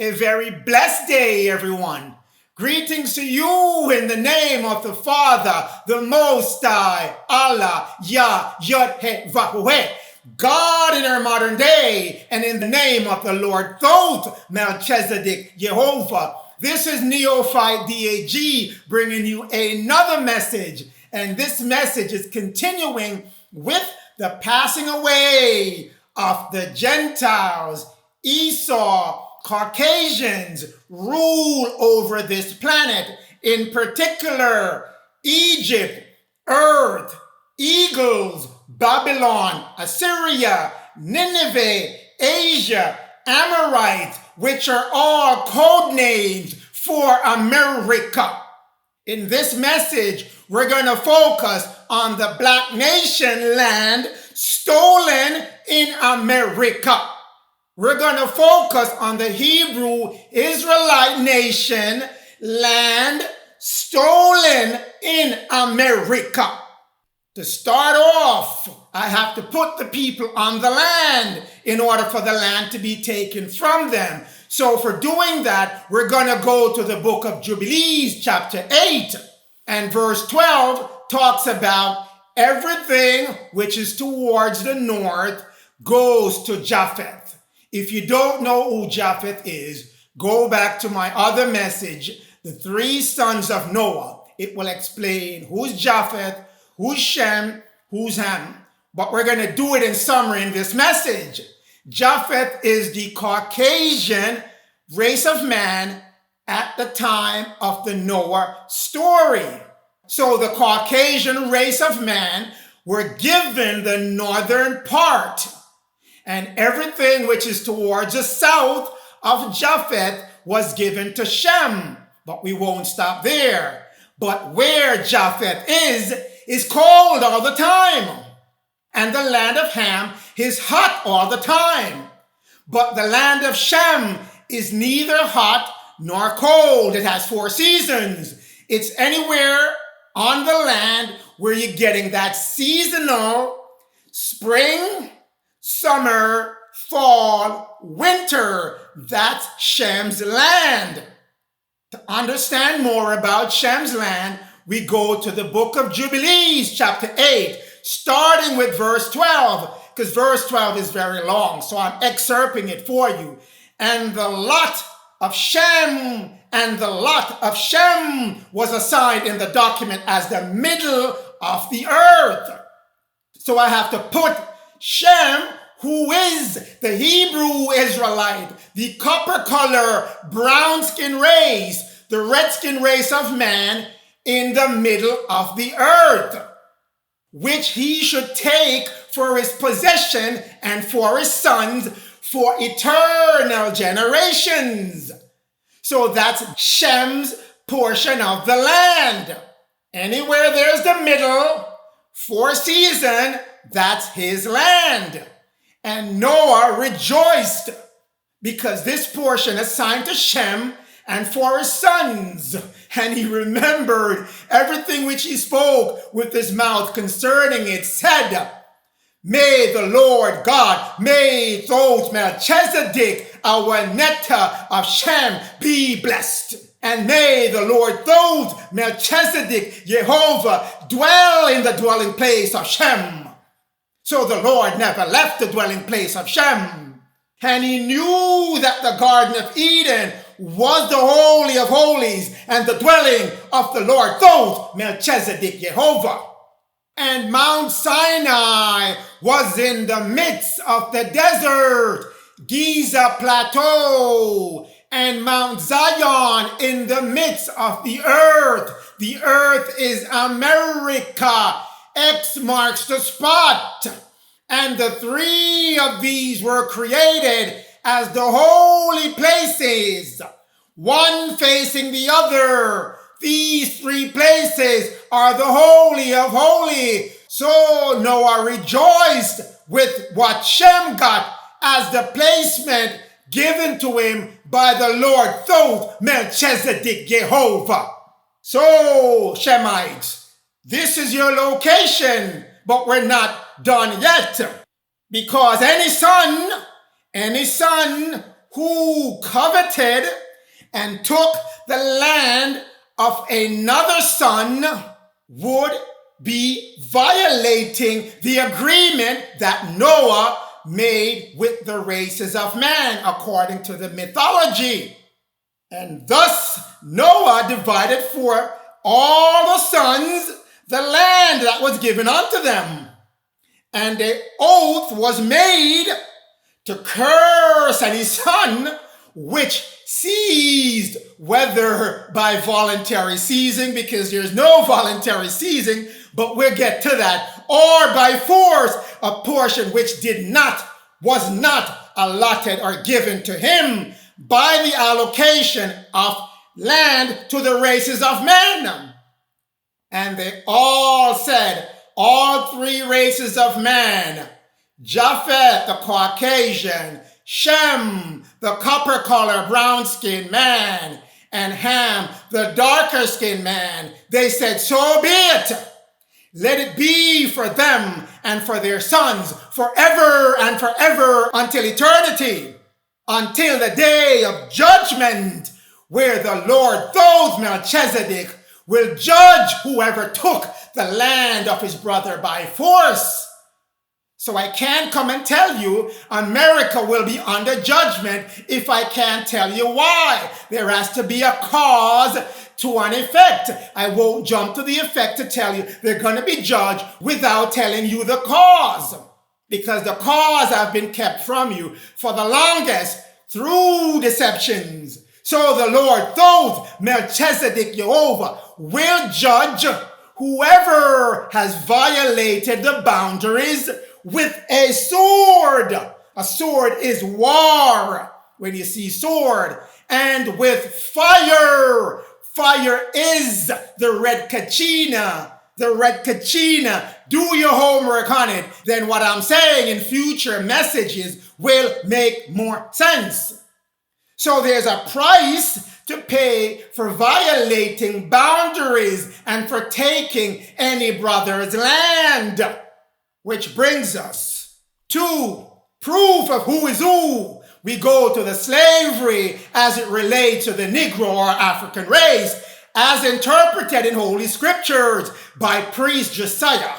A very blessed day, everyone. Greetings to you in the name of the Father, the Most High, Allah, Yah, Yod, He, Vahueh, God in our modern day, and in the name of the Lord Thoth, Melchizedek, Jehovah. This is Neophyte DAG bringing you another message, and this message is continuing with the passing away of the Gentiles, Esau, Caucasians rule over this planet, in particular Egypt, Earth, Eagles, Babylon, Assyria, Nineveh, Asia, Amorite, which are all code names for America. In this message, we're going to focus on the black nation land stolen in America. We're going to focus on the Hebrew Israelite nation land stolen in America. To start off, I have to put the people on the land in order for the land to be taken from them. So for doing that, we're going to go to the book of Jubilees, chapter 8, and verse 12 talks about everything which is towards the north goes to Japheth. If you don't know who Japheth is, go back to my other message, The Three Sons of Noah. It will explain who's Japheth, who's Shem, who's Ham. But we're going to do it in summary in this message. Japheth is the Caucasian race of man at the time of the Noah story. So the Caucasian race of man were given the northern part. And everything which is towards the south of Japheth was given to Shem. But we won't stop there. But where Japheth is cold all the time. And the land of Ham is hot all the time. But the land of Shem is neither hot nor cold. It has 4 seasons. It's anywhere on the land where you're getting that seasonal spring, summer, fall, winter. That's Shem's land. To understand more about Shem's land, we go to the book of Jubilees, chapter 8, starting with verse 12, because verse 12 is very long, so I'm excerpting it for you. And the lot of Shem, and the lot of Shem was assigned in the document as the middle of the earth. So I have to put Shem, who is the Hebrew Israelite, the copper color, brown skin race, the red skin race of man, in the middle of the earth, which he should take for his possession and for his sons for eternal generations. So that's Shem's portion of the land. Anywhere there's the middle, 4 seasons, that's his land. And Noah rejoiced because this portion assigned to Shem and for his sons. And he remembered everything which he spoke with his mouth concerning it, said, May the Lord God, may Thoth Melchizedek, our nectar of Shem, be blessed. And may the Lord Thoth Melchizedek, Jehovah, dwell in the dwelling place of Shem. So the Lord never left the dwelling place of Shem. And he knew that the Garden of Eden was the Holy of Holies and the dwelling of the Lord Thoth Melchizedek Jehovah. And Mount Sinai was in the midst of the desert, Giza Plateau, and Mount Zion in the midst of the earth. The earth is America. X marks the spot. And the 3 of these were created as the holy places, one facing the other. These 3 places are the Holy of Holies. So Noah rejoiced with what Shem got as the placement given to him by the Lord Thoth Melchizedek Jehovah. So, Shemites, this is your location, but we're not done yet. Because any son who coveted and took the land of another son would be violating the agreement that Noah made with the races of man according to the mythology. And thus Noah divided for all the sons the land that was given unto them. And an oath was made to curse any son which seized, whether by voluntary seizing, because there's no voluntary seizing, but we'll get to that, or by force, a portion which was not allotted or given to him by the allocation of land to the races of men. And they all said, all three races of man, Japheth, the Caucasian, Shem, the copper-colored, brown-skinned man, and Ham, the darker-skinned man, they said, so be it. Let it be for them and for their sons forever and forever until eternity, until the day of judgment, where the Lord, those Melchizedek, will judge whoever took the land of his brother by force. So I can't come and tell you America will be under judgment if I can't tell you why. There has to be a cause to an effect. I won't jump to the effect to tell you they're going to be judged without telling you the cause. Because the cause have been kept from you for the longest through deceptions. So the Lord, those Melchizedek Jehovah, will judge whoever has violated the boundaries with a sword. A sword is war, when you see sword. And with fire. Fire is the red kachina. The red kachina. Do your homework on it. Then what I'm saying in future messages will make more sense. So there's a price to pay for violating boundaries and for taking any brother's land. Which brings us to proof of who is who. We go to the slavery as it relates to the Negro or African race, as interpreted in Holy Scriptures by priest Josiah.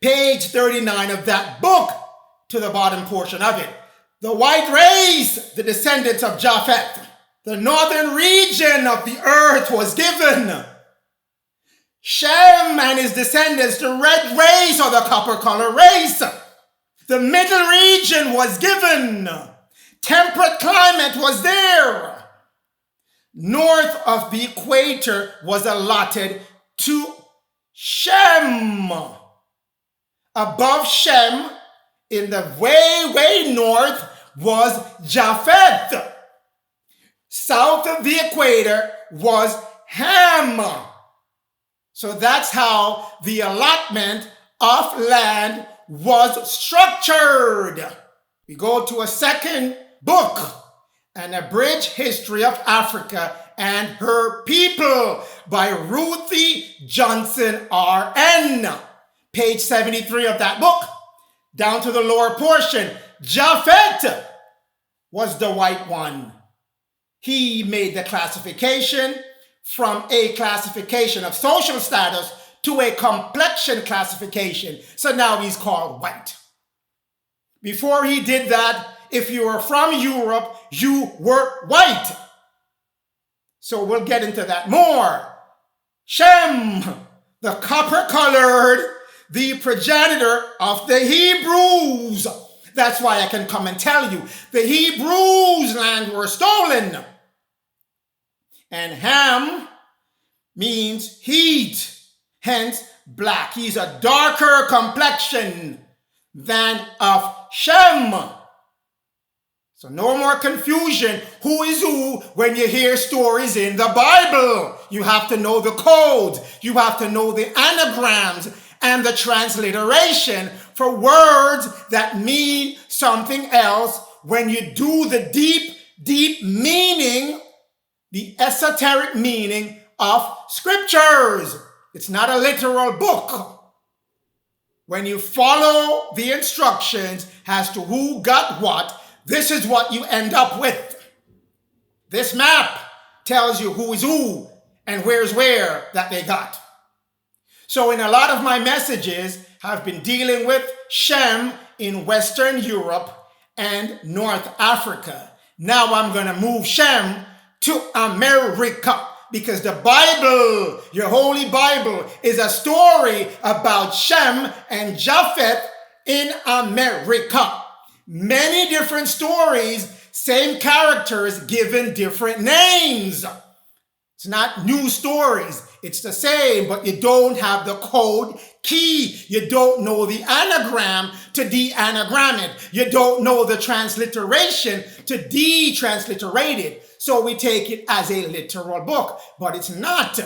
Page 39 of that book, to the bottom portion of it. The white race, the descendants of Japheth, the northern region of the earth was given. Shem and his descendants, the red race or the copper-colored race. The middle region was given. Temperate climate was there. North of the equator was allotted to Shem. Above Shem, in the way north, was Japheth. South of the equator was Ham. So that's how the allotment of land was structured. We go to a second book, An Abridged History of Africa and Her People by Ruthie Johnson R.N. Page 73 of that book, down to the lower portion. Japheth was the white one. He made the classification from a classification of social status to a complexion classification. So now he's called white. Before he did that, if you were from Europe, you were white. So we'll get into that more. Shem, the copper-colored, the progenitor of the Hebrews. That's why I can come and tell you. The Hebrews' land were stolen. And Ham means heat, hence black. He's a darker complexion than of Shem. So no more confusion. Who is who when you hear stories in the Bible? You have to know the codes. You have to know the anagrams and the transliteration for words that mean something else when you do the deep meaning, the esoteric meaning of scriptures. It's not a literal book. When you follow the instructions as to who got what, this is what you end up with. This map tells you who is who and where's where that they got. So in a lot of my messages, I've been dealing with Shem in Western Europe and North Africa. Now I'm going to move Shem to America, because the Bible, your Holy Bible, is a story about Shem and Japheth in America. Many different stories, same characters given different names. It's not new stories. It's the same, but you don't have the code key. You don't know the anagram to de-anagram it. You don't know the transliteration to de-transliterate it. So we take it as a literal book, but it's not.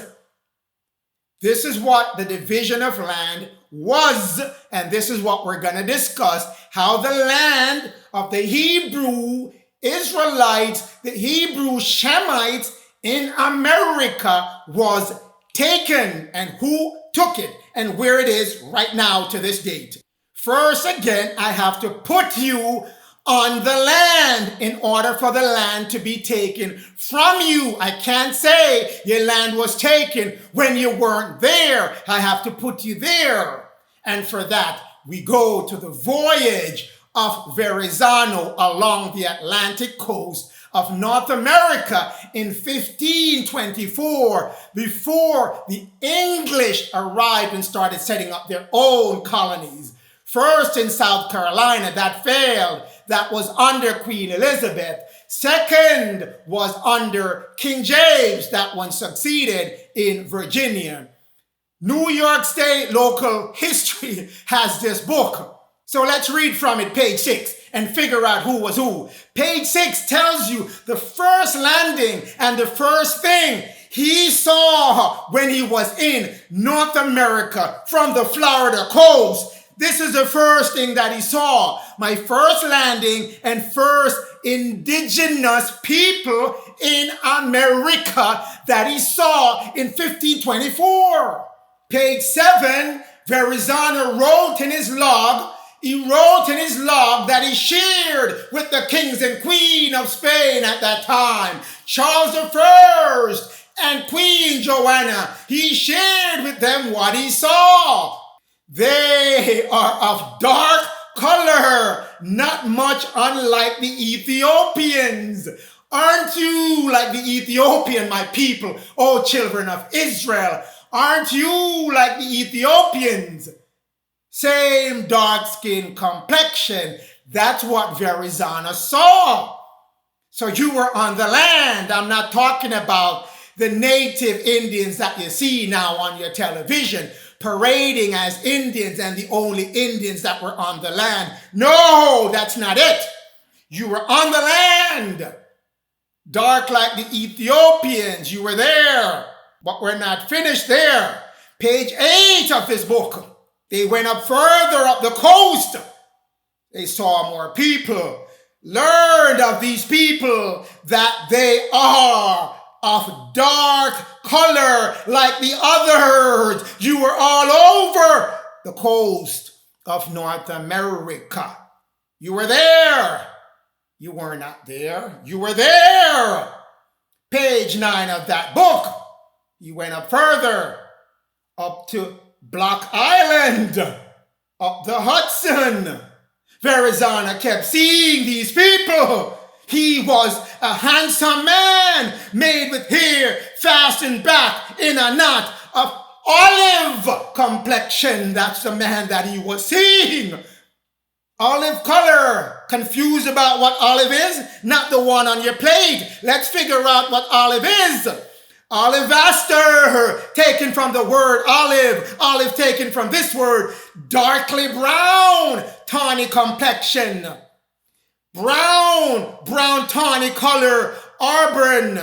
This is what the division of land was, and this is what we're going to discuss, how the land of the Hebrew Israelites, the Hebrew Shemites in America was taken, and who took it, and where it is right now to this date. First, again, I have to put you on the land in order for the land to be taken from you. I can't say your land was taken when you weren't there. I have to put you there. And for that, we go to the voyage of Verrazano along the Atlantic coast of North America in 1524, before the English arrived and started setting up their own colonies. First in South Carolina, that failed. That was under Queen Elizabeth. Second was under King James. That one succeeded in Virginia. New York State local history has this book. So let's read from it, page 6, and figure out who was who. Page 6 tells you the first landing and the first thing he saw when he was in North America from the Florida coast. This is the first thing that he saw. My first landing and first indigenous people in America that he saw in 1524. Page 7, Verrazano wrote in his log, that he shared with the kings and queen of Spain at that time. Charles I and Queen Joanna, he shared with them what he saw. They are of dark color, not much unlike the Ethiopians. Aren't you like the Ethiopian, my people, O children of Israel? Aren't you like the Ethiopians? Same dark skin complexion. That's what Verrazano saw. So you were on the land. I'm not talking about the native Indians that you see now on your television, parading as Indians and the only Indians that were on the land. No, that's not it. You were on the land. Dark like the Ethiopians. You were there. But we're not finished there. Page 8 of this book. They went up further up the coast. They saw more people. Learned of these people that they are of dark color like the others. You were all over the coast of North America. You were there. You were not there. You were there. Page 9 of that book. You went up further, up to Block Island, up the Hudson. Verrazano kept seeing these people. He was a handsome man, made with hair fastened back in a knot of olive complexion. That's the man that he was seeing. Olive color. Confused about what olive is? Not the one on your plate. Let's figure out what olive is. Olivaster, taken from the word olive. Olive taken from this word, darkly brown, tawny complexion. Brown, tawny color, auburn.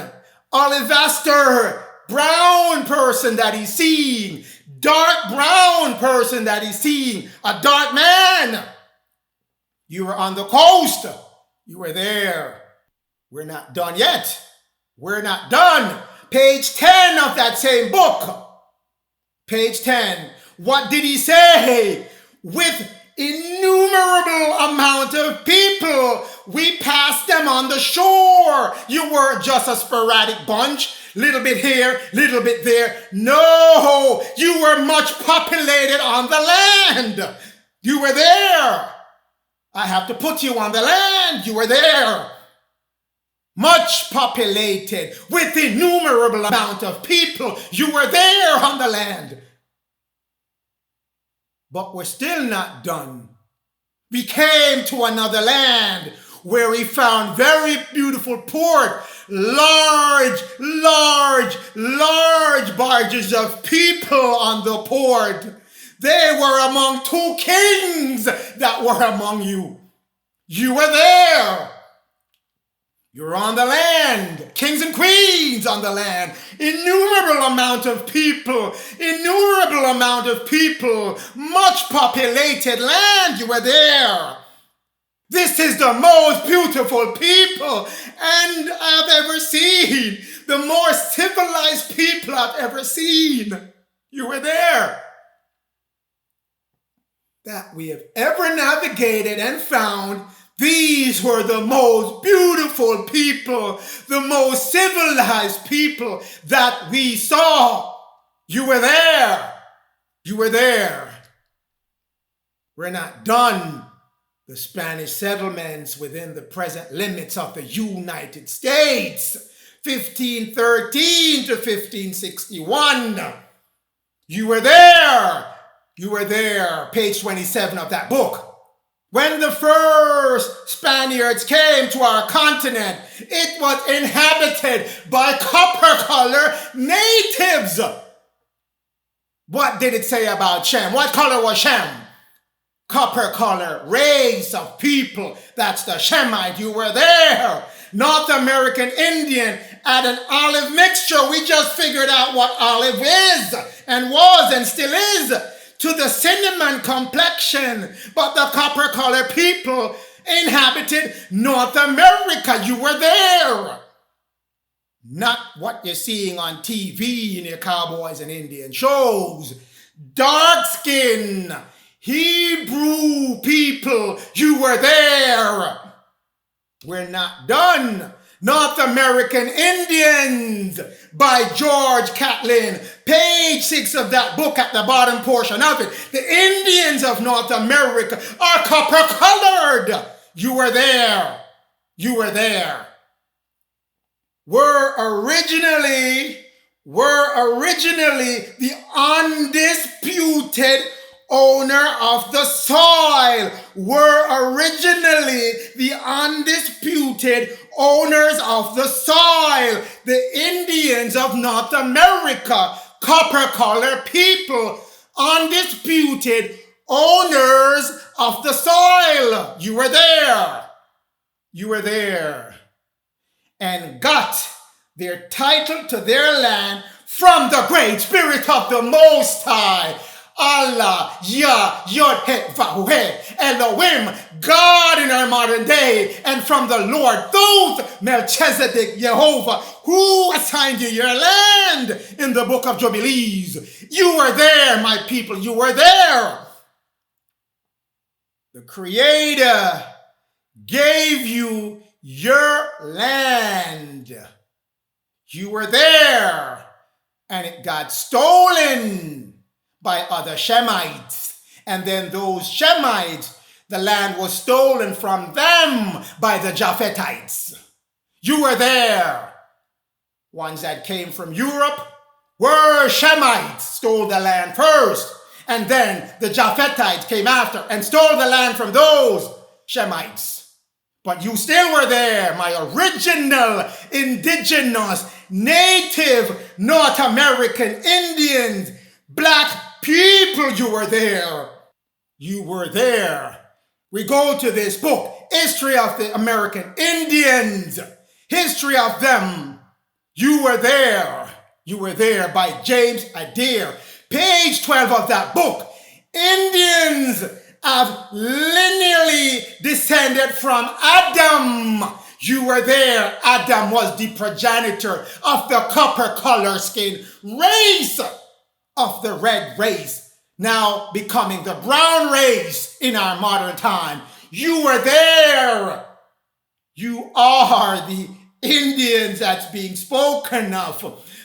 Olivaster, brown person that he's seeing. Dark brown person that he's seeing. A dark man. You were on the coast. You were there. We're not done yet. We're not done. Page 10 of that same book. Page 10. What did he say? With innumerable amount of people we passed them on the shore. You weren't just a sporadic bunch, little bit here, little bit there. No, you were much populated on the land. You were there. I have to put you on the land. You were there. Much populated with innumerable amount of people. You were there on the land. But we're still not done. We came to another land where we found very beautiful port, large barges of people on the port. They were among 2 kings that were among you. You were there. You're on the land, kings and queens on the land, innumerable amount of people, much populated land, you were there. This is the most beautiful people and I've ever seen, the more civilized people I've ever seen. You were there. That we have ever navigated and found. These were the most beautiful people, the most civilized people that we saw. You were there. You were there. We're not done. The Spanish settlements within the present limits of the United States, 1513 to 1561. You were there. You were there. Page 27 of that book. When the first Spaniards came to our continent, it was inhabited by copper-color natives. What did it say about Shem? What color was Shem? Copper-color race of people. That's the Shemite. You were there. North American Indian had an olive mixture. We just figured out what olive is and was and still is. To the cinnamon complexion, but the copper-colored people inhabited North America. You were there. Not what you're seeing on TV in your cowboys and Indian shows. Dark skin, Hebrew people, you were there. We're not done. North American Indians by George Catlin. Page 6 of that book at the bottom portion of it. The Indians of North America are copper-colored. You were there. You were there. Were originally the undisputed owner of the soil. Were originally the undisputed owners of the soil. The Indians of North America, copper-colored people, undisputed owners of the soil. You were there. You were there. And got their title to their land from the great spirit of the Most High. Allah, Yah, Yod, He, Vahueh, Elohim, God in our modern day, and from the Lord, Thoth, Melchizedek, Jehovah, who assigned you your land in the book of Jubilees. You were there, my people, you were there. The Creator gave you your land. You were there, and it got stolen by other Shemites. And then those Shemites, the land was stolen from them by the Japhethites. You were there. Ones that came from Europe were Shemites, stole the land first. And then the Japhethites came after and stole the land from those Shemites. But you still were there, my original, indigenous, native North American Indians, black people, you were there. You were there. We go to this book, History of the American Indians, History of Them. You were there. You were there by James Adair. Page 12 of that book. Indians have lineally descended from Adam. You were there. Adam was the progenitor of the copper-color skin race, of the red race, now becoming the brown race in our modern time. You were there. You are the Indians that's being spoken of.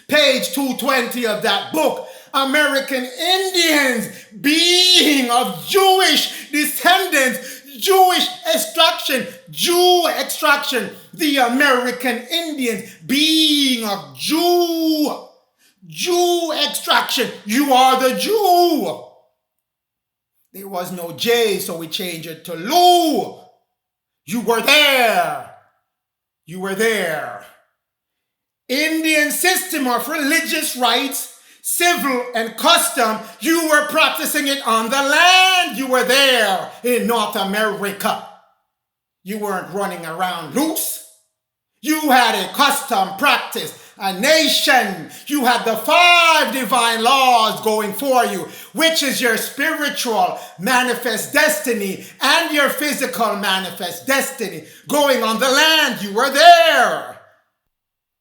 Page 220 of that book. American Indians, being of Jewish descendants, Jewish extraction, Jew extraction. The American Indians, being of Jew extraction. You are the Jew. There was no J, so we changed it to Lu. You were there. You were there. Indian system of religious rights, civil and custom, you were practicing it on the land. You were there in North America. You weren't running around loose. You had a custom practice, a nation. You had the 5 divine laws going for you, which is your spiritual manifest destiny and your physical manifest destiny going on the land. You were there.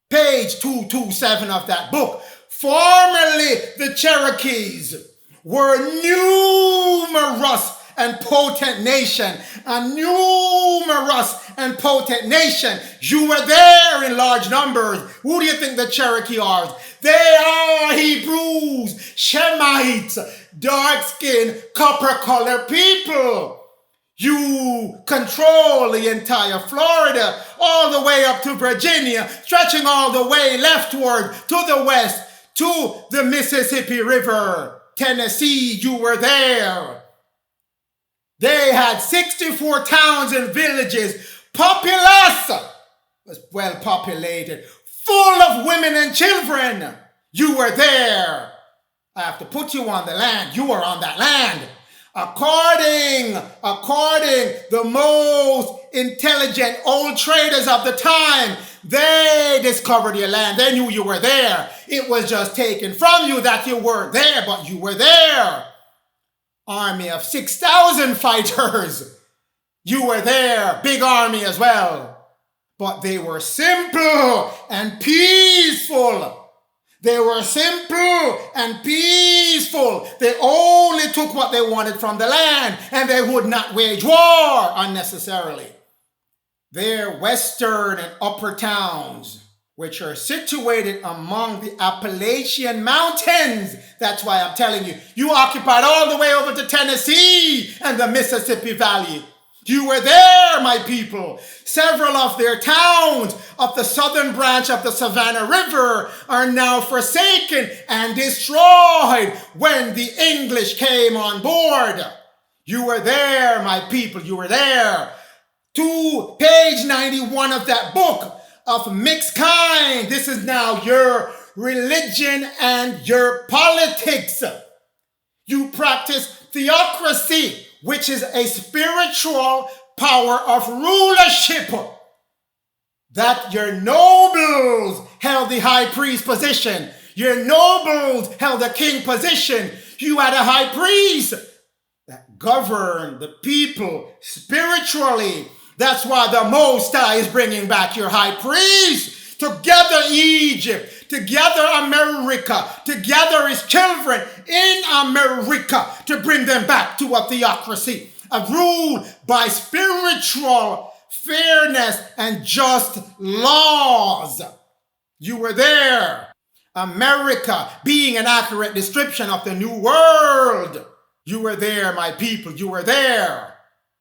Page 227 of that book. Formerly, the Cherokees were numerous and potent nation. A numerous and potent nation. You were there in large numbers. Who do you think the Cherokee are? They are Hebrews, Shemites, dark-skinned, copper-colored people. You control the entire Florida, all the way up to Virginia, stretching all the way leftward to the west, to the Mississippi River. Tennessee, you were there. They had 64 towns and villages, populous, was well populated, full of women and children. You were there. I have to put you on the land. You were on that land. According the most intelligent old traders of the time, they discovered your land. They knew you were there. It was just taken from you that you weren't there, but you were there. Army of 6,000 fighters. You were there. Big army as well. But they were simple and peaceful. They were simple and peaceful. They only took what they wanted from the land, and they would not wage war unnecessarily. Their western and upper towns, which are situated among the Appalachian Mountains. That's why I'm telling you, you occupied all the way over to Tennessee and the Mississippi Valley. You were there, my people. Several of their towns of the southern branch of the Savannah River are now forsaken and destroyed when the English came on board. You were there, my people. You were there. To page 91 of that book of mixed kind. This is now your religion and your politics. You practice theocracy, which is a spiritual power of rulership. That your nobles held the high priest position. Your nobles held the king position. You had a high priest that governed the people spiritually. That's why the Most High is bringing back your high priest to gather Egypt, to gather America, to gather his children in America, to bring them back to a theocracy, a rule by spiritual fairness and just laws. You were there. America being an accurate description of the new world. You were there, my people. You were there.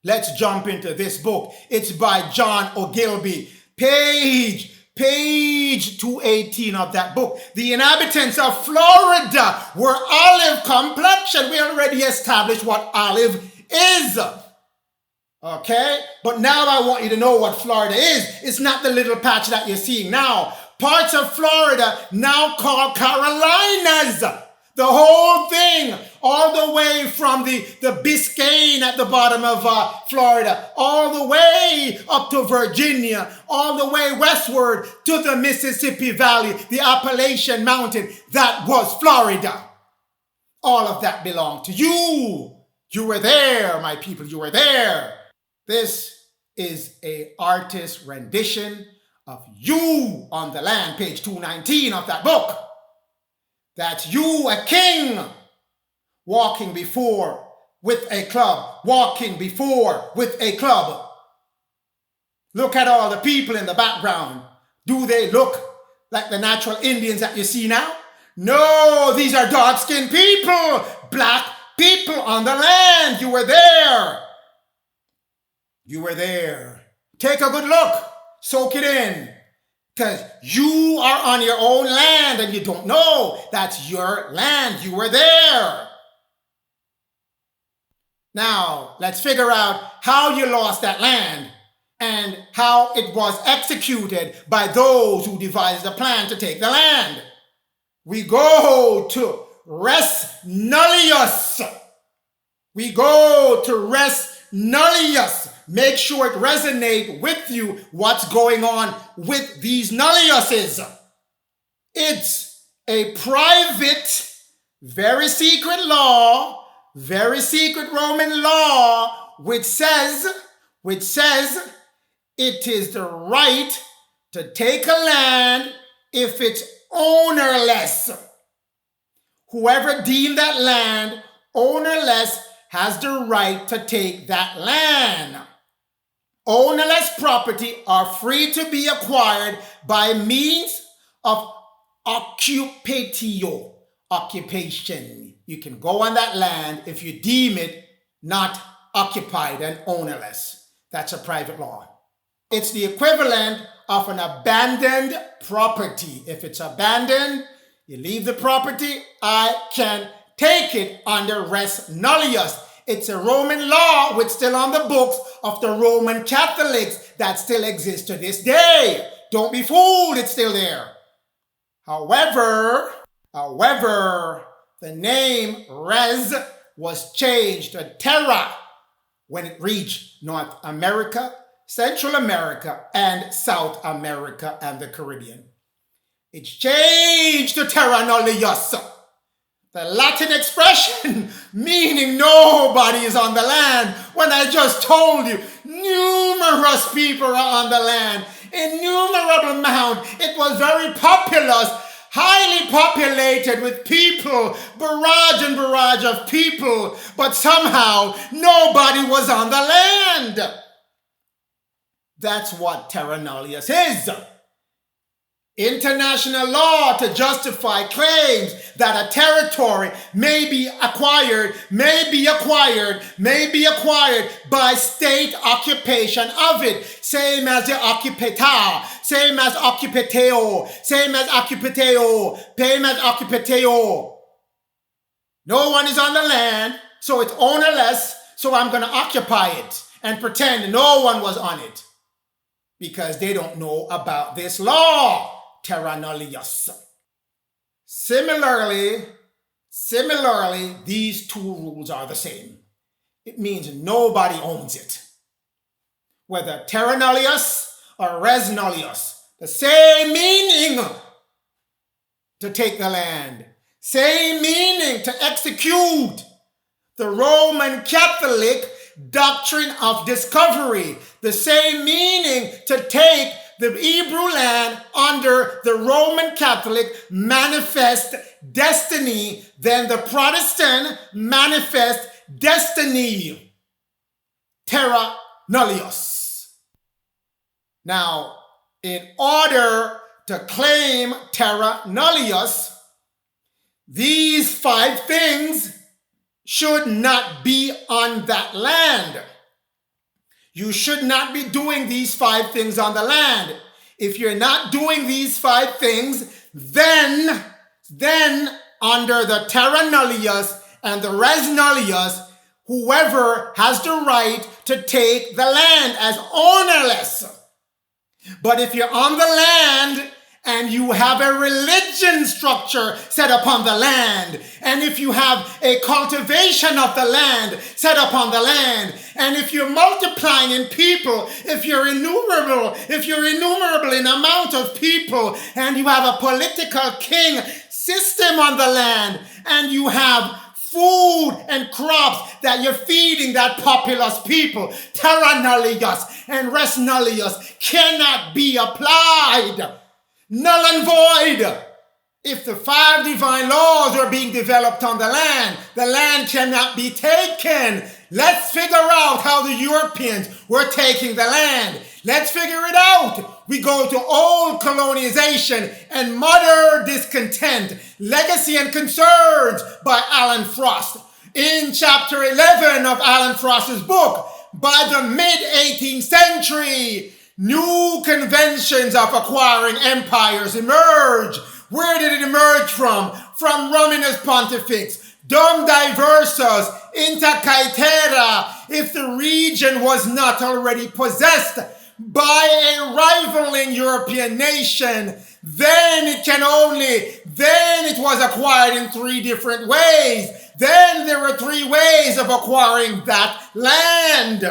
Let's jump into this book. It's by John Ogilvy. Page 218 of that book. The inhabitants of Florida were olive complexion. We already established what olive is. Okay? But now I want you to know what Florida is. It's not the little patch that you're seeing now. Parts of Florida now called Carolinas. The whole thing, all the way from the Biscayne at the bottom of Florida, all the way up to Virginia, all the way westward to the Mississippi Valley, the Appalachian Mountain. That was Florida. All of that belonged to you. You were there, my people. You were there. This is an artist's rendition of you on the land, page 219 of that book. That's you, a king, walking before with a club, walking before with a club. Look at all the people in the background. Do they look like the natural Indians that you see now? No, these are dark-skinned people, black people on the land. You were there. You were there. Take a good look. Soak it in. Because you are on your own land and you don't know that's your land. You were there. Now, let's figure out how you lost that land and how it was executed by those who devised the plan to take the land. We go to res nullius. We go to res nullius. Make sure it resonates with you what's going on with these nulliuses. It's a private, very secret law, very secret Roman law, which says it is the right to take a land if it's ownerless. Whoever deemed that land ownerless has the right to take that land. Ownerless property are free to be acquired by means of occupatio, occupation. You can go on that land if you deem it not occupied and ownerless. That's a private law. It's the equivalent of an abandoned property. If it's abandoned, you leave the property, I can take it under res nullius. It's a Roman law which is still on the books of the Roman Catholics that still exists to this day. Don't be fooled, it's still there. However, the name res was changed to terra when it reached North America, Central America, and South America and the Caribbean. It's changed to terra nullius. The Latin expression meaning nobody is on the land, when I just told you numerous people are on the land, innumerable amount. It was very populous, highly populated with people, barrage and barrage of people, but somehow nobody was on the land. That's what terra nullius is. International law to justify claims that a territory may be acquired by state occupation of it. Same as the occupata, same as occupateo, same as occupateo, same as occupateo. No one is on the land, so it's ownerless, so I'm going to occupy it and pretend no one was on it because they don't know about this law. Terra nullius. Similarly, these two rules are the same. It means nobody owns it. Whether terra nullius or res nullius, the same meaning to take the land, same meaning to execute. The Roman Catholic doctrine of discovery, the same meaning to take the Hebrew land under the Roman Catholic manifest destiny than the Protestant manifest destiny. Terra nullius. Now, in order to claim terra nullius, these 5 things should not be on that land. You should not be doing these 5 things on the land. If you're not doing these 5 things, then under the terra nullius and the res nullius, whoever has the right to take the land as ownerless. But if you're on the land and you have a religion structure set upon the land, and if you have a cultivation of the land set upon the land, and if you're multiplying in people, if you're innumerable in amount of people, and you have a political king system on the land, and you have food and crops that you're feeding that populous people, terra nullius and res nullius cannot be applied. Null and void. If the 5 divine laws are being developed on the land cannot be taken. Let's figure out how the Europeans were taking the land. Let's figure it out. We go to Old Colonization and Modern Discontent, Legacy and Concerns by Alan Frost. In chapter 11 of Alan Frost's book, by the mid-18th century, new conventions of acquiring empires emerge. Where did it emerge from? From Romanus Pontifex, Dum Diversus, Inter Caetera, if the region was not already possessed by a rivaling European nation, then it was acquired in three different ways. Then there were three ways of acquiring that land.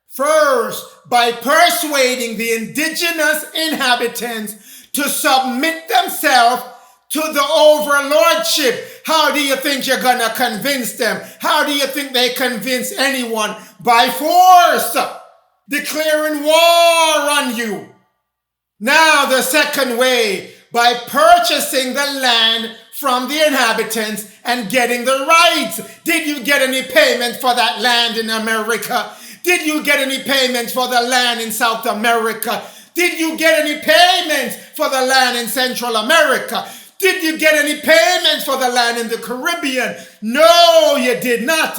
First, by persuading the indigenous inhabitants to submit themselves to the overlordship. How do you think you're going to convince them? How do you think they convince anyone? By force, declaring war on you. Now the second way, by purchasing the land from the inhabitants and getting the rights. Did you get any payment for that land in America? Did you get any payments for the land in South America? Did you get any payments for the land in Central America? Did you get any payments for the land in the Caribbean? No, you did not.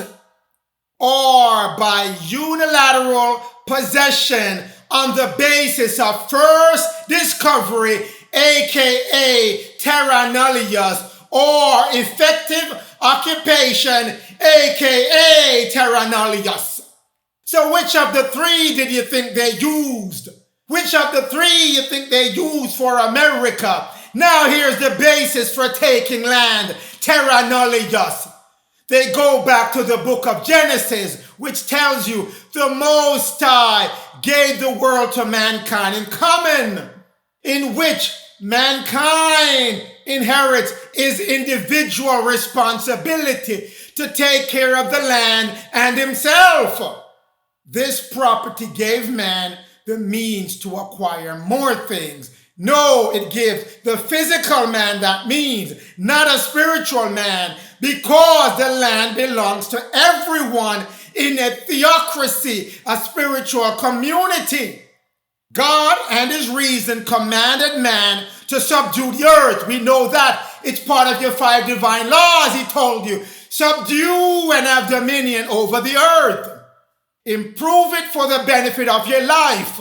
Or by unilateral possession on the basis of first discovery, aka terra nullius, or effective occupation, aka terra nullius. So which of the three did you think they used? Which of the three you think they used for America? Now here's the basis for taking land, terra nullius. They go back to the book of Genesis, which tells you the Most High gave the world to mankind in common, in which mankind inherits his individual responsibility to take care of the land and himself. This property gave man the means to acquire more things. No, it gives the physical man that means, not a spiritual man, because the land belongs to everyone in a theocracy, a spiritual community. God and his reason commanded man to subdue the earth. We know that. It's part of your 5 divine laws, he told you. Subdue and have dominion over the earth. Improve it for the benefit of your life.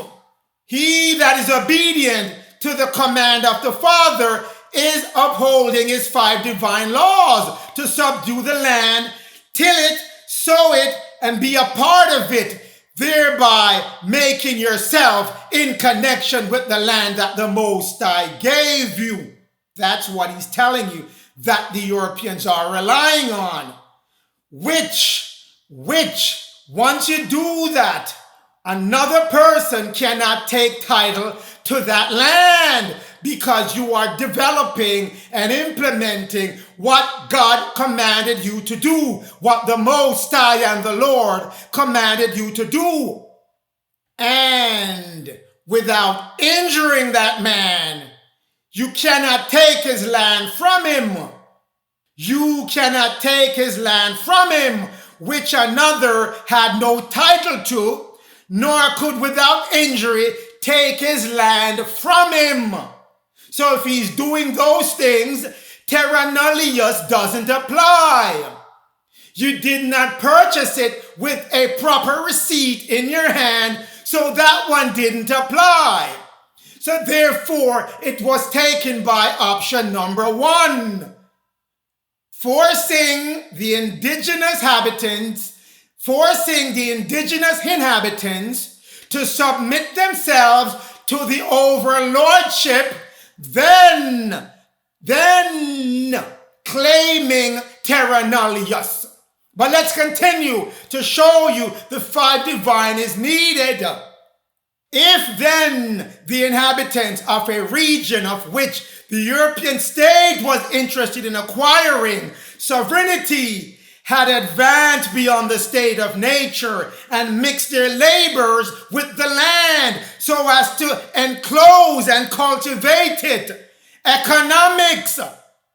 He that is obedient to the command of the Father is upholding his 5 divine laws to subdue the land, till it, sow it, and be a part of it, thereby making yourself in connection with the land that the Most High gave you. That's what he's telling you that the Europeans are relying on. Which, once you do that, another person cannot take title to that land because you are developing and implementing what God commanded you to do, what the Most High and the Lord commanded you to do. And without injuring that man, you cannot take his land from him. You cannot take his land from him, which another had no title to, nor could without injury take his land from him. So if he's doing those things, terra nullius doesn't apply. You did not purchase it with a proper receipt in your hand, so that one didn't apply. So therefore, it was taken by option number 1. Forcing the indigenous inhabitants to submit themselves to the overlordship, then claiming terra nullius. But let's continue to show you the 5 divine is needed. If then the inhabitants of a region of which the European state was interested in acquiring sovereignty had advanced beyond the state of nature and mixed their labors with the land so as to enclose and cultivate it. Economics,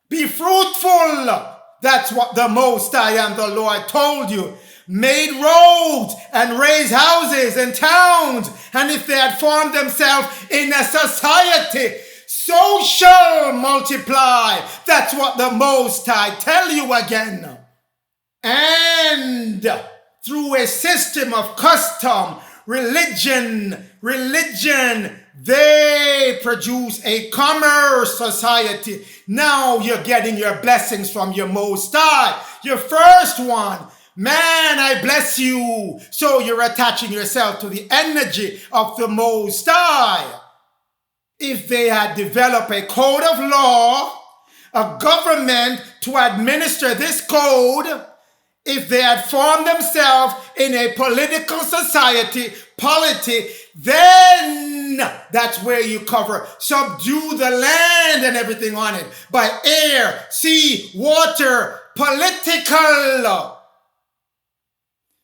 be fruitful. That's what the Most High and the Lord told you. made roads and raised houses and towns, and if they had formed themselves in a society, so shall multiply. That's what the Most High tell you again. And through a system of custom, religion, they produce a commerce society. Now you're getting your blessings from your Most High. Your first one, man, I bless you. So you're attaching yourself to the energy of the Most High. If they had developed a code of law, a government to administer this code, if they had formed themselves in a political society, polity, then that's where you cover, subdue the land and everything on it by air, sea, water, political.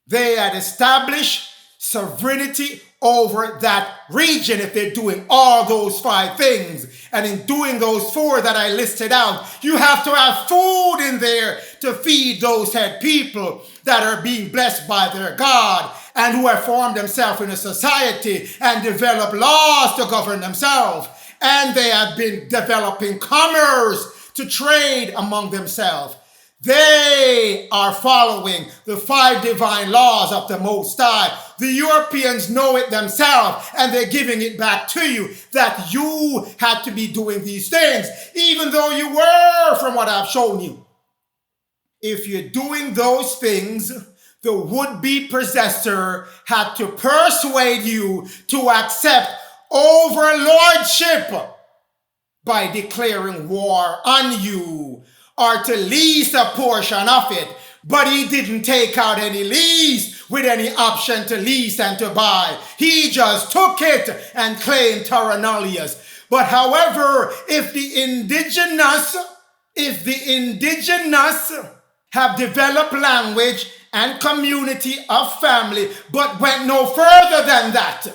They had established sovereignty over that region if they're doing all those 5 things. And in doing those 4 that I listed out, you have to have food in there to feed those head people that are being blessed by their God and who have formed themselves in a society and developed laws to govern themselves. And they have been developing commerce to trade among themselves. They are following the 5 divine laws of the Most High. The Europeans know it themselves, and they're giving it back to you that you had to be doing these things, even though you were, from what I've shown you. If you're doing those things, the would-be possessor had to persuade you to accept overlordship by declaring war on you, or to lease a portion of it. But he didn't take out any lease with any option to lease and to buy. He just took it and claimed terra nullius. But however, if the indigenous have developed language and community of family, but went no further than that,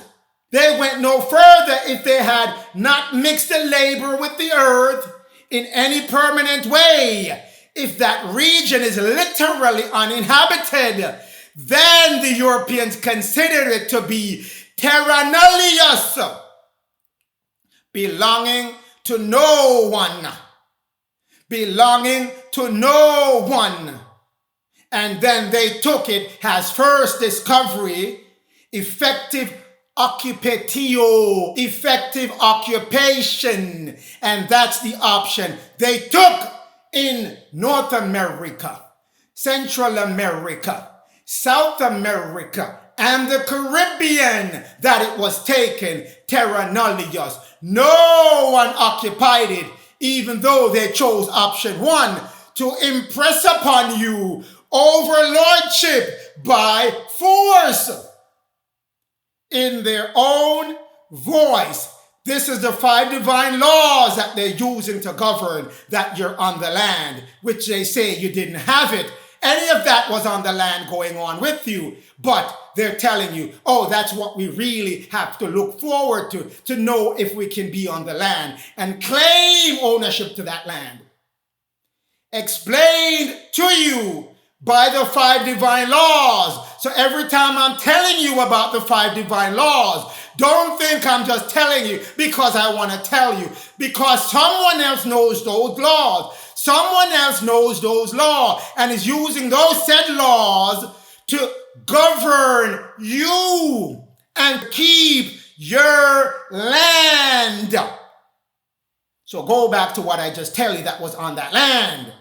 they went no further if they had not mixed the labor with the earth in any permanent way. If that region is literally uninhabited, then the Europeans consider it to be terra nullius, belonging to no one. Belonging to no one. And then they took it as first discovery, effective occupatio, effective occupation. And that's the option they took in North America, Central America, South America, and the Caribbean, that it was taken terra nullius. No one occupied it, even though they chose option 1 to impress upon you overlordship by force in their own voice. This is the 5 divine laws that they're using to govern that you're on the land, which they say you didn't have it. Any of that was on the land going on with you, but they're telling you, oh, that's what we really have to look forward to know if we can be on the land and claim ownership to that land. Explained to you by the 5 divine laws. So every time I'm telling you about the 5 divine laws, don't think I'm just telling you because I want to tell you, because someone else knows those laws. Someone else knows those laws and is using those said laws to govern you and keep your land. So go back to what I just tell you that was on that land.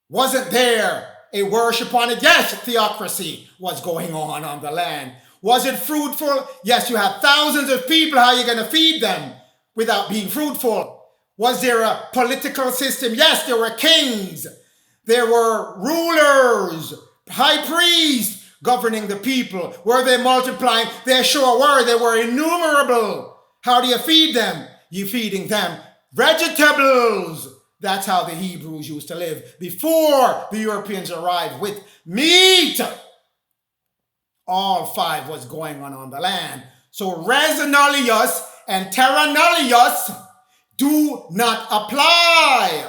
Wasn't there a worship on it? Yes, theocracy was going on the land. Was it fruitful? Yes, you had thousands of people. How are you going to feed them without being fruitful? Was there a political system? Yes, there were kings. There were rulers, high priests governing the people. Were they multiplying? They sure were. They were innumerable. How do you feed them? You're feeding them vegetables. That's how the Hebrews used to live before the Europeans arrived with meat. All 5 was going on the land. So res nullius and terra nullius do not apply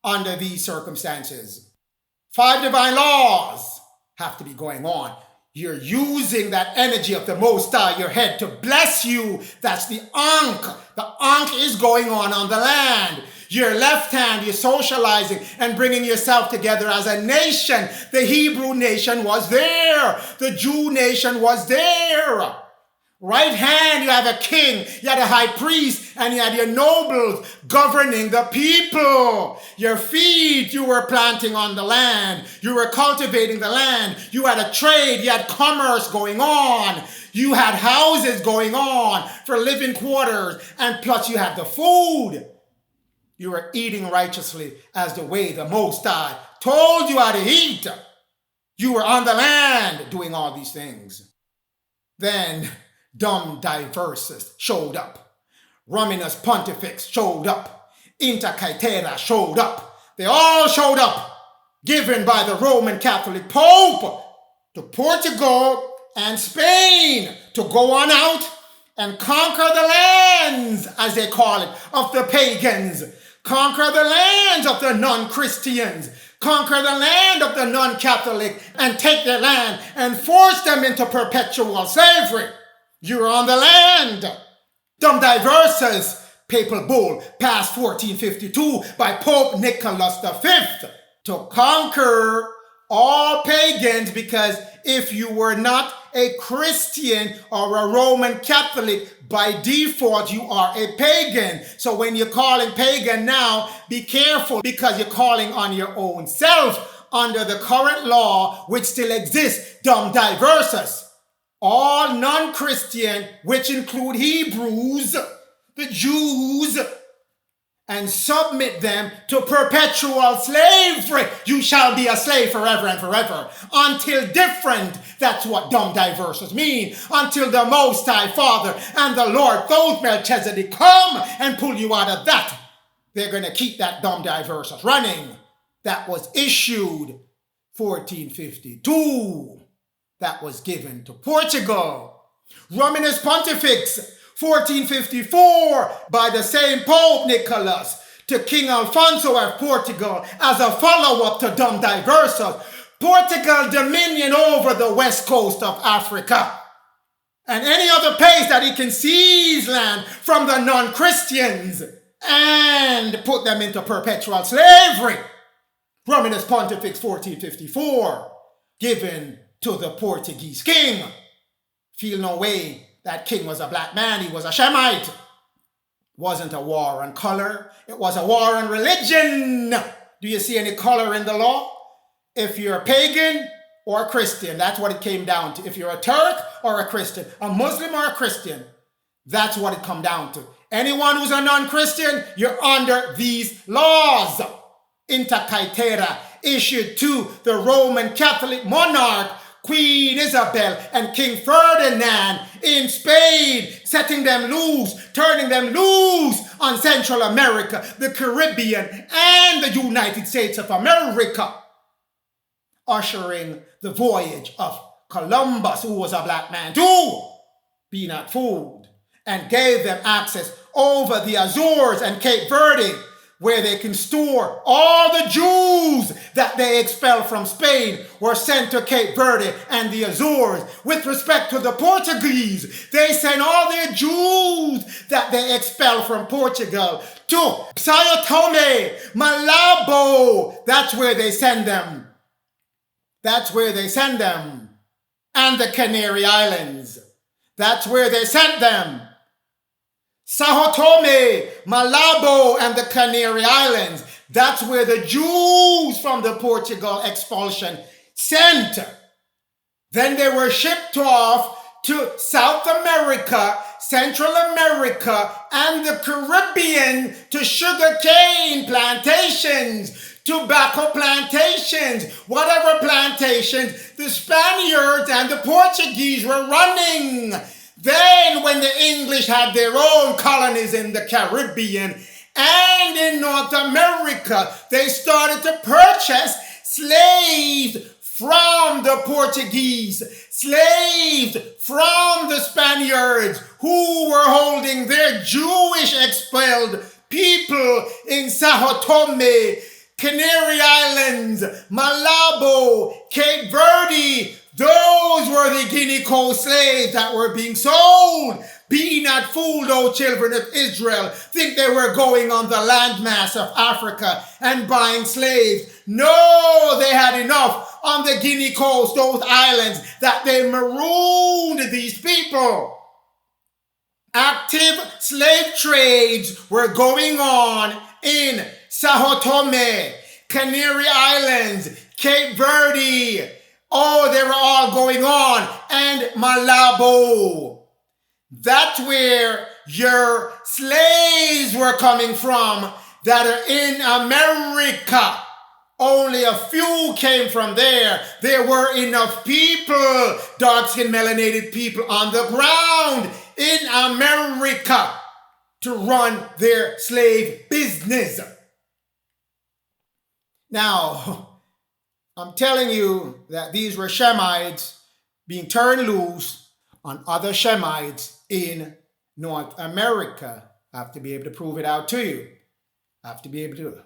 under these circumstances. 5 divine laws have to be going on. You're using that energy of the Most High, your head, to bless you. That's the Ankh. The Ankh is going on the land. Your left hand, you're socializing and bringing yourself together as a nation. The Hebrew nation was there. The Jew nation was there. Right hand, you have a king, you had a high priest, and you had your nobles governing the people. Your feet, you were planting on the land. You were cultivating the land. You had a trade, you had commerce going on. You had houses going on for living quarters, and plus you had the food. You were eating righteously as the way the Most High told you how to eat. You were on the land doing all these things. Then dumb diverses showed up. Romanus Pontifex showed up. Inter Caetera showed up. They all showed up, given by the Roman Catholic Pope to Portugal and Spain to go on out and conquer the lands, as they call it, of the pagans. Conquer the lands of the non-Christians. Conquer the land of the non-Catholic and take their land and force them into perpetual slavery. You're on the land. Dumb diverses, papal bull passed 1452 by Pope Nicholas V to conquer all pagans, because if you were not a Christian or a Roman Catholic, by default you are a pagan. So when you're calling pagan now, be careful, because you're calling on your own self under the current law which still exists. Dumb diverses. All non-Christian, which include Hebrews, the Jews, and submit them to perpetual slavery. You shall be a slave forever and forever. Until different, that's what dumb diverses mean. Until the Most High Father and the Lord, those Melchizedek, come and pull you out of that. They're going to keep that dumb diverses running. That was issued 1452. That was given to Portugal. Romanus Pontifex, 1454, by the same Pope Nicholas to King Alfonso of Portugal as a follow-up to dumb diverses. Portugal dominion over the west coast of Africa and any other place that he can seize land from the non-Christians and put them into perpetual slavery. Romanus Pontifex, 1454, given to the Portuguese king. Feel no way that king was a black man. He was a Shemite. Wasn't a war on color. It was a war on religion. Do you see any color in the law? If you're a pagan or a Christian, that's what it came down to. If you're a Turk or a Christian, a Muslim or a Christian, that's what it come down to. Anyone who's a non-Christian, you're under these laws. Inter Caetera, issued to the Roman Catholic monarch Queen Isabel and King Ferdinand in Spain, setting them loose, turning them loose on Central America, the Caribbean, and the United States of America, ushering the voyage of Columbus, who was a black man too, be not fooled, and gave them access over the Azores and Cape Verde, where they can store all the Jews that they expelled from Spain were sent to Cape Verde and the Azores. With respect to the Portuguese, they sent all their Jews that they expelled from Portugal to Sao Tome, Malabo. That's where they send them. That's where they send them. And the Canary Islands. That's where they sent them. Sao Tome, Malabo, and the Canary Islands. That's where the Jews from the Portugal expulsion sent. Then they were shipped off to South America, Central America, and the Caribbean to sugarcane plantations, tobacco plantations, whatever plantations the Spaniards and the Portuguese were running. Then when the English had their own colonies in the Caribbean and in North America, they started to purchase slaves from the Portuguese, slaves from the Spaniards who were holding their Jewish expelled people in Sao Tome, Canary Islands, Malabo, Cape Verde. Those were the Guinea Coast slaves that were being sold. Be not fooled, O children of Israel. Think they were going on the landmass of Africa and buying slaves. No, they had enough on the Guinea Coast, those islands, that they marooned these people. Active slave trades were going on in Sao Tome, Canary Islands, Cape Verde. Oh, they were all going on. And Malabo. That's where your slaves were coming from that are in America. Only a few came from there. There were enough people, dark-skinned, melanated people on the ground in America to run their slave business. Now, I'm telling you that these were Shemites being turned loose on other Shemites in North America. I have to be able to prove it out to you. I have to be able to.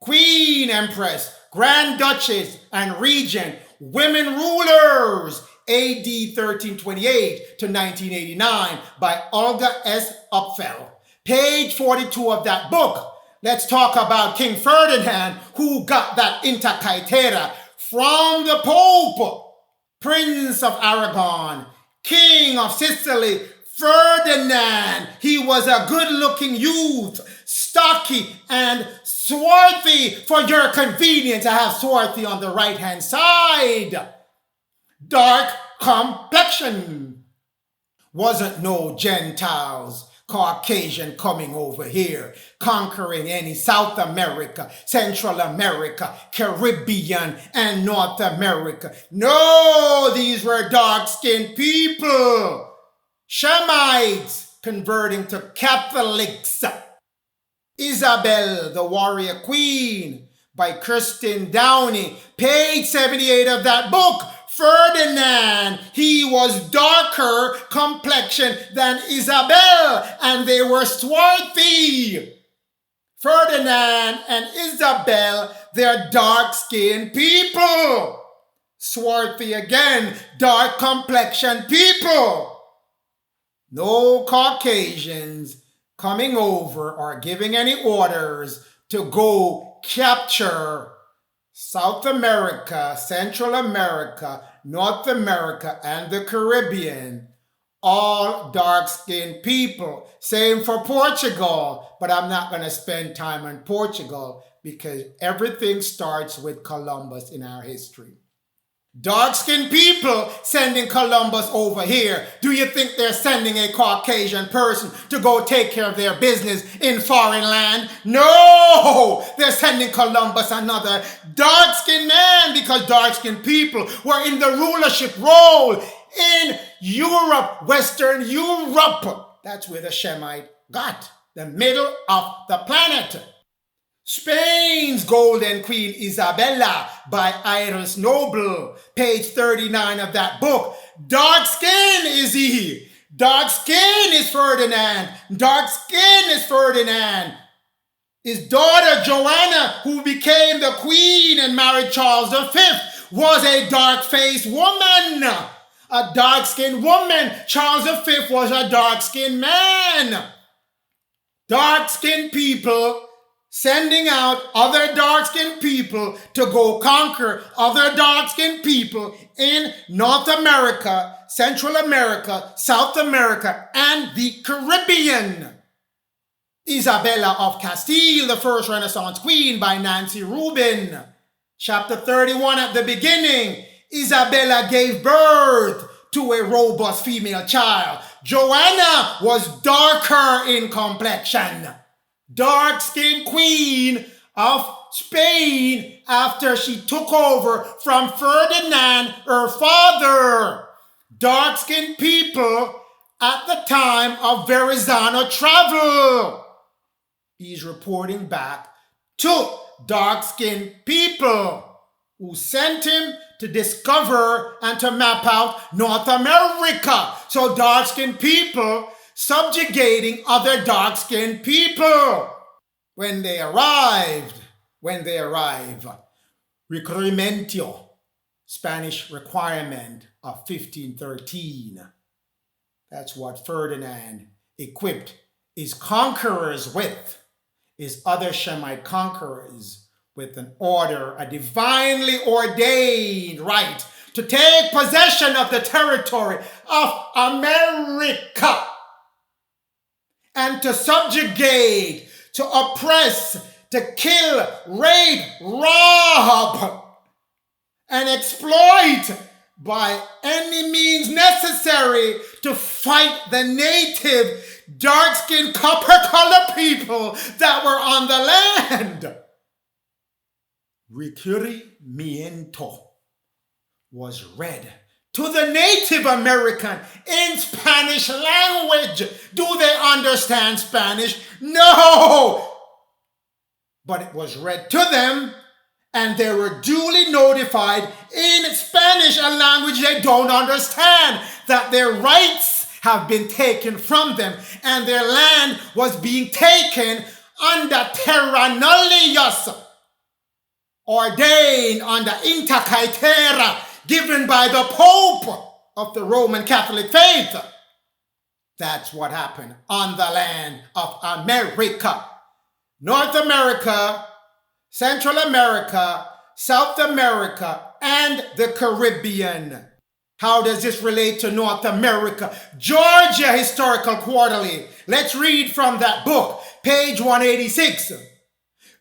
Queen, Empress, Grand Duchess, and Regent, women rulers, AD 1328 to 1989 by Olga S. Upfeld. Page 42 of that book. Let's talk about King Ferdinand, who got that Inter Caetera from the Pope. Prince of Aragon, King of Sicily, Ferdinand. He was a good-looking youth, stocky and swarthy. For your convenience, I have swarthy on the right-hand side. Dark complexion. Wasn't no Gentiles, Caucasian coming over here, conquering any South America, Central America, Caribbean, and North America. No, these were dark-skinned people. Shemites converting to Catholics. Isabel, the Warrior Queen, by Kirsten Downey. Page 78 of that book. Ferdinand, he was darker complexion than Isabel, and they were swarthy. Ferdinand and Isabel, they're dark-skinned people. Swarthy again, dark complexion people. No Caucasians coming over or giving any orders to go capture South America, Central America, North America, and the Caribbean. All dark-skinned people. Same for Portugal, but I'm not going to spend time on Portugal because everything starts with Columbus in our history. Dark-skinned people sending Columbus over here. Do you think they're sending a Caucasian person to go take care of their business in foreign land? No! They're sending Columbus another dark-skinned man because dark-skinned people were in the rulership role in Europe, Western Europe. That's where the Shemite got, the middle of the planet. Spain's Golden Queen Isabella by Iris Noble, page 39 of that book. Dark skin is he. Dark skin is Ferdinand. Dark skin is Ferdinand. His daughter Joanna, who became the queen and married Charles V, was a dark-faced woman. A dark-skinned woman. Charles V was a dark-skinned man. Dark-skinned people sending out other dark-skinned people to go conquer other dark-skinned people in North America, Central America, South America, and the Caribbean. Isabella of Castile, the first Renaissance queen by Nancy Rubin. Chapter 31 at the beginning. Isabella gave birth to a robust female child. Joanna was darker in complexion. Dark-skinned queen of Spain after she took over from Ferdinand, her father. Dark-skinned people at the time of Verrazano travel. He's reporting back to dark-skinned people who sent him to discover and to map out North America. So dark-skinned people subjugating other dark-skinned people. When they arrived, when they arrive. Requerimiento, Spanish requirement of 1513. That's what Ferdinand equipped his conquerors with, his other Shemite conquerors, with an order, a divinely ordained right to take possession of the territory of America and to subjugate, to oppress, to kill, rape, rob, and exploit by any means necessary to fight the native dark-skinned copper-colored people that were on the land. Requerimiento was read to the Native American in Spanish language. Do they understand Spanish? No! But it was read to them, and they were duly notified in Spanish, a language they don't understand, that their rights have been taken from them, and their land was being taken under terra nullius, ordained under inter caetera, given by the Pope of the Roman Catholic faith. That's what happened on the land of America. North America, Central America, South America, and the Caribbean. How does this relate to North America? Georgia Historical Quarterly. Let's read from that book, page 186.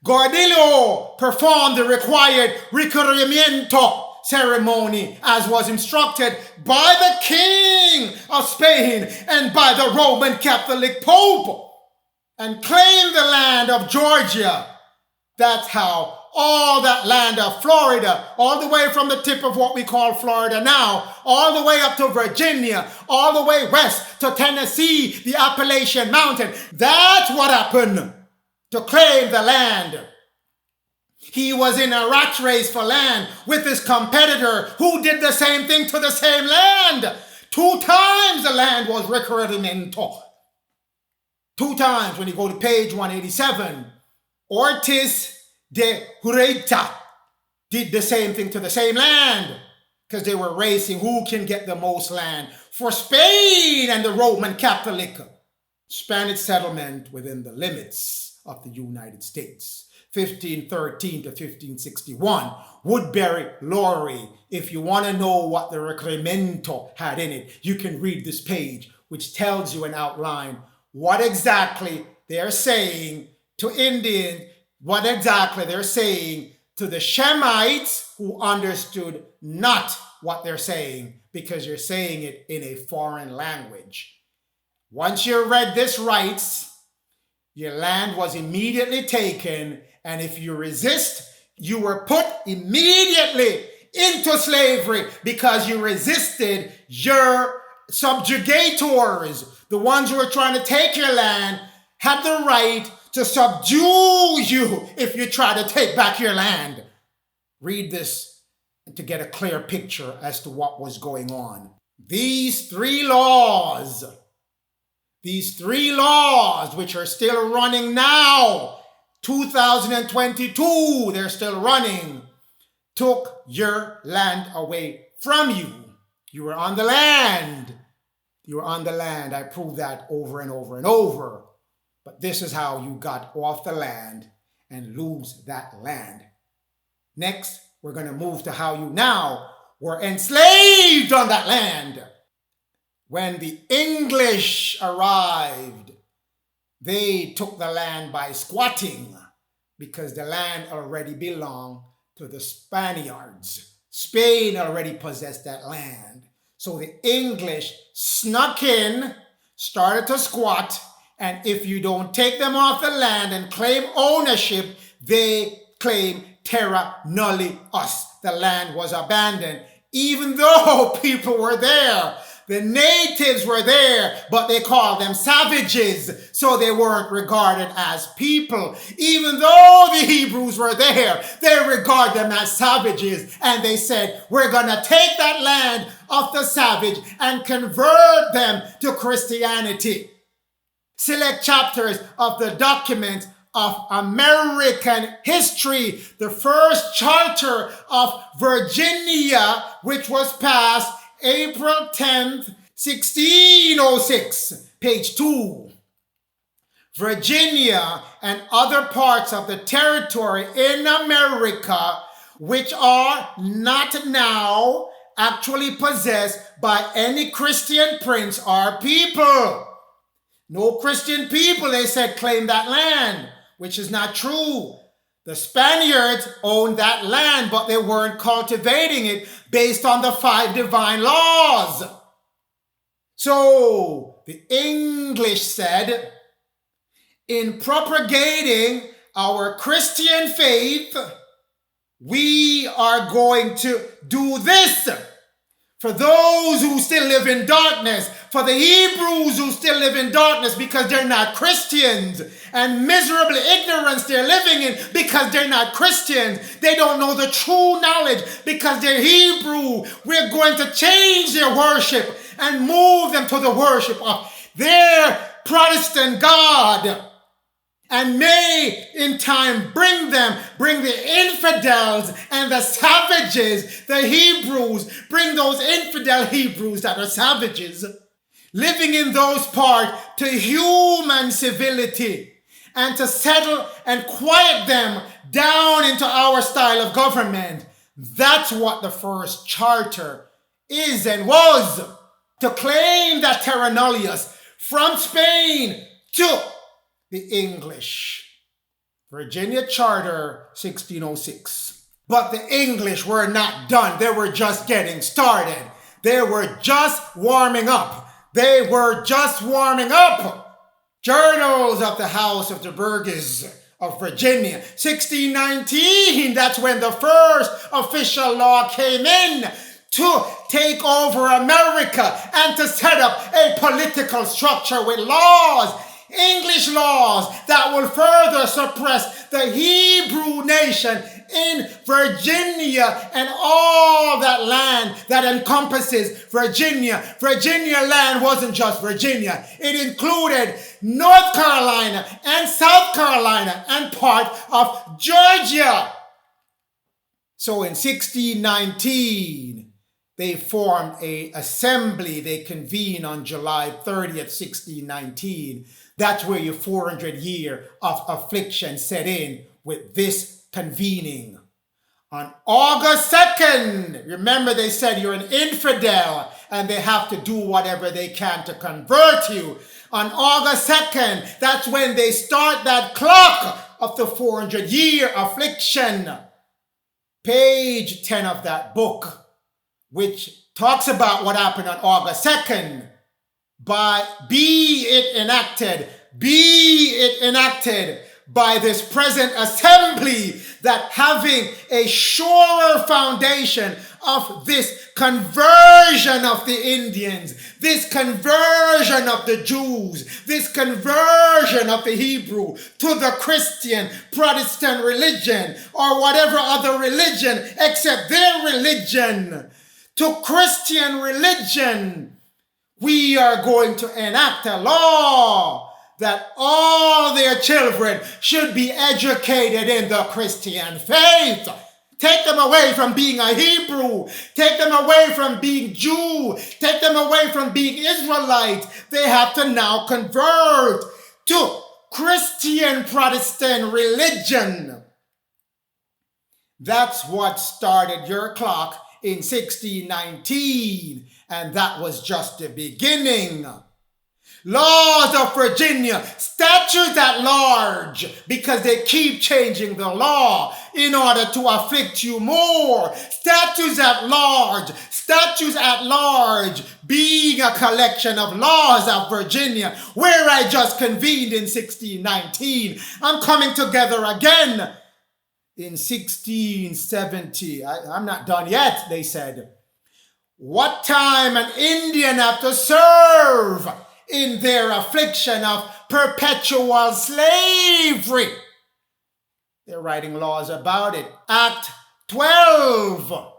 Gordillo performed the required requerimiento ceremony as was instructed by the King of Spain and by the Roman Catholic Pope, and claimed the land of Georgia. That's how all that land of Florida, all the way from the tip of what we call Florida now, all the way up to Virginia, all the way west to Tennessee, the Appalachian Mountain. That's what happened to claim the land. He was in a rat race for land with his competitor who did the same thing to the same land. 2 times the land was requerimiento. 2 times. When you go to page 187, Ortiz de Hureta did the same thing to the same land, because they were racing who can get the most land for Spain and the Roman Catholic Spanish settlement within the limits of the United States. 1513 to 1561. Woodbury Laurie. If you want to know what the requerimiento had in it, you can read this page, which tells you an outline what exactly they're saying to Indians, what exactly they're saying to the Shemites who understood not what they're saying, because you're saying it in a foreign language. Once you read this rights, your land was immediately taken, and if you resist, you were put immediately into slavery because you resisted your subjugators. The ones who were trying to take your land had the right to subdue you if you try to take back your land. Read this to get a clear picture as to what was going on. These three laws, which are still running now, 2022, they're still running, took your land away from you. You were on the land. You were on the land. I proved that over and over and over. But this is how you got off the land and lose that land. Next, we're going to move to how you now were enslaved on that land. When the English arrived, they took the land by squatting because the land already belonged to the Spaniards. Spain already possessed that land. So the English snuck in, started to squat, and if you don't take them off the land and claim ownership, they claim terra nullius. The land was abandoned, even though people were there. The natives were there, but they called them savages, so they weren't regarded as people. Even though the Hebrews were there, they regard them as savages, and they said, we're going to take that land of the savage and convert them to Christianity. Select chapters of the document of American history, the first charter of Virginia, which was passed April 10th, 1606, page 2. Virginia and other parts of the territory in America which are not now actually possessed by any Christian prince or people. No Christian people, they said, claim that land, which is not true. The Spaniards owned that land, but they weren't cultivating it based on the 5 divine laws. So the English said, in propagating our Christian faith, we are going to do this. For those who still live in darkness, for the Hebrews who still live in darkness because they're not Christians, and miserable ignorance they're living in because they're not Christians, they don't know the true knowledge because they're Hebrew. We're going to change their worship and move them to the worship of their Protestant God. And may in time bring the infidels and the savages, the Hebrews, bring those infidel Hebrews that are savages, living in those parts, to human civility and to settle and quiet them down into our style of government. That's what the first charter is and was, to claim that terra nullius from Spain to the English. Virginia Charter, 1606. But the English were not done. They were just getting started. They were just warming up. They were just warming up. Journals of the House of the Burgesses of Virginia, 1619, that's when the first official law came in to take over America and to set up a political structure with laws, English laws that will further suppress the Hebrew nation in Virginia and all that land that encompasses Virginia. Virginia land wasn't just Virginia. It included North Carolina and South Carolina and part of Georgia. So in 1619, they formed an assembly. They convened on July 30th, 1619. That's where your 400 year of affliction set in with this convening. On August 2nd, remember they said you're an infidel and they have to do whatever they can to convert you. On August 2nd, that's when they start that clock of the 400 year affliction. Page 10 of that book, which talks about what happened on August 2nd. Be it enacted by this present assembly, that having a surer foundation of this conversion of the Indians, this conversion of the Jews, this conversion of the Hebrew to the Christian, Protestant religion, or whatever other religion except their religion, to Christian religion, we are going to enact a law that all their children should be educated in the Christian faith. Take them away from being a Hebrew. Take them away from being Jew. Take them away from being Israelite. They have to now convert to Christian Protestant religion. That's what started your clock in 1619. And that was just the beginning. Laws of Virginia, statutes at large, because they keep changing the law in order to afflict you more. Statutes at large being a collection of laws of Virginia, where I just convened in 1619. I'm coming together again in 1670. I'm not done yet, they said. What time an Indian have to serve in their affliction of perpetual slavery. They're writing laws about it. Act 12.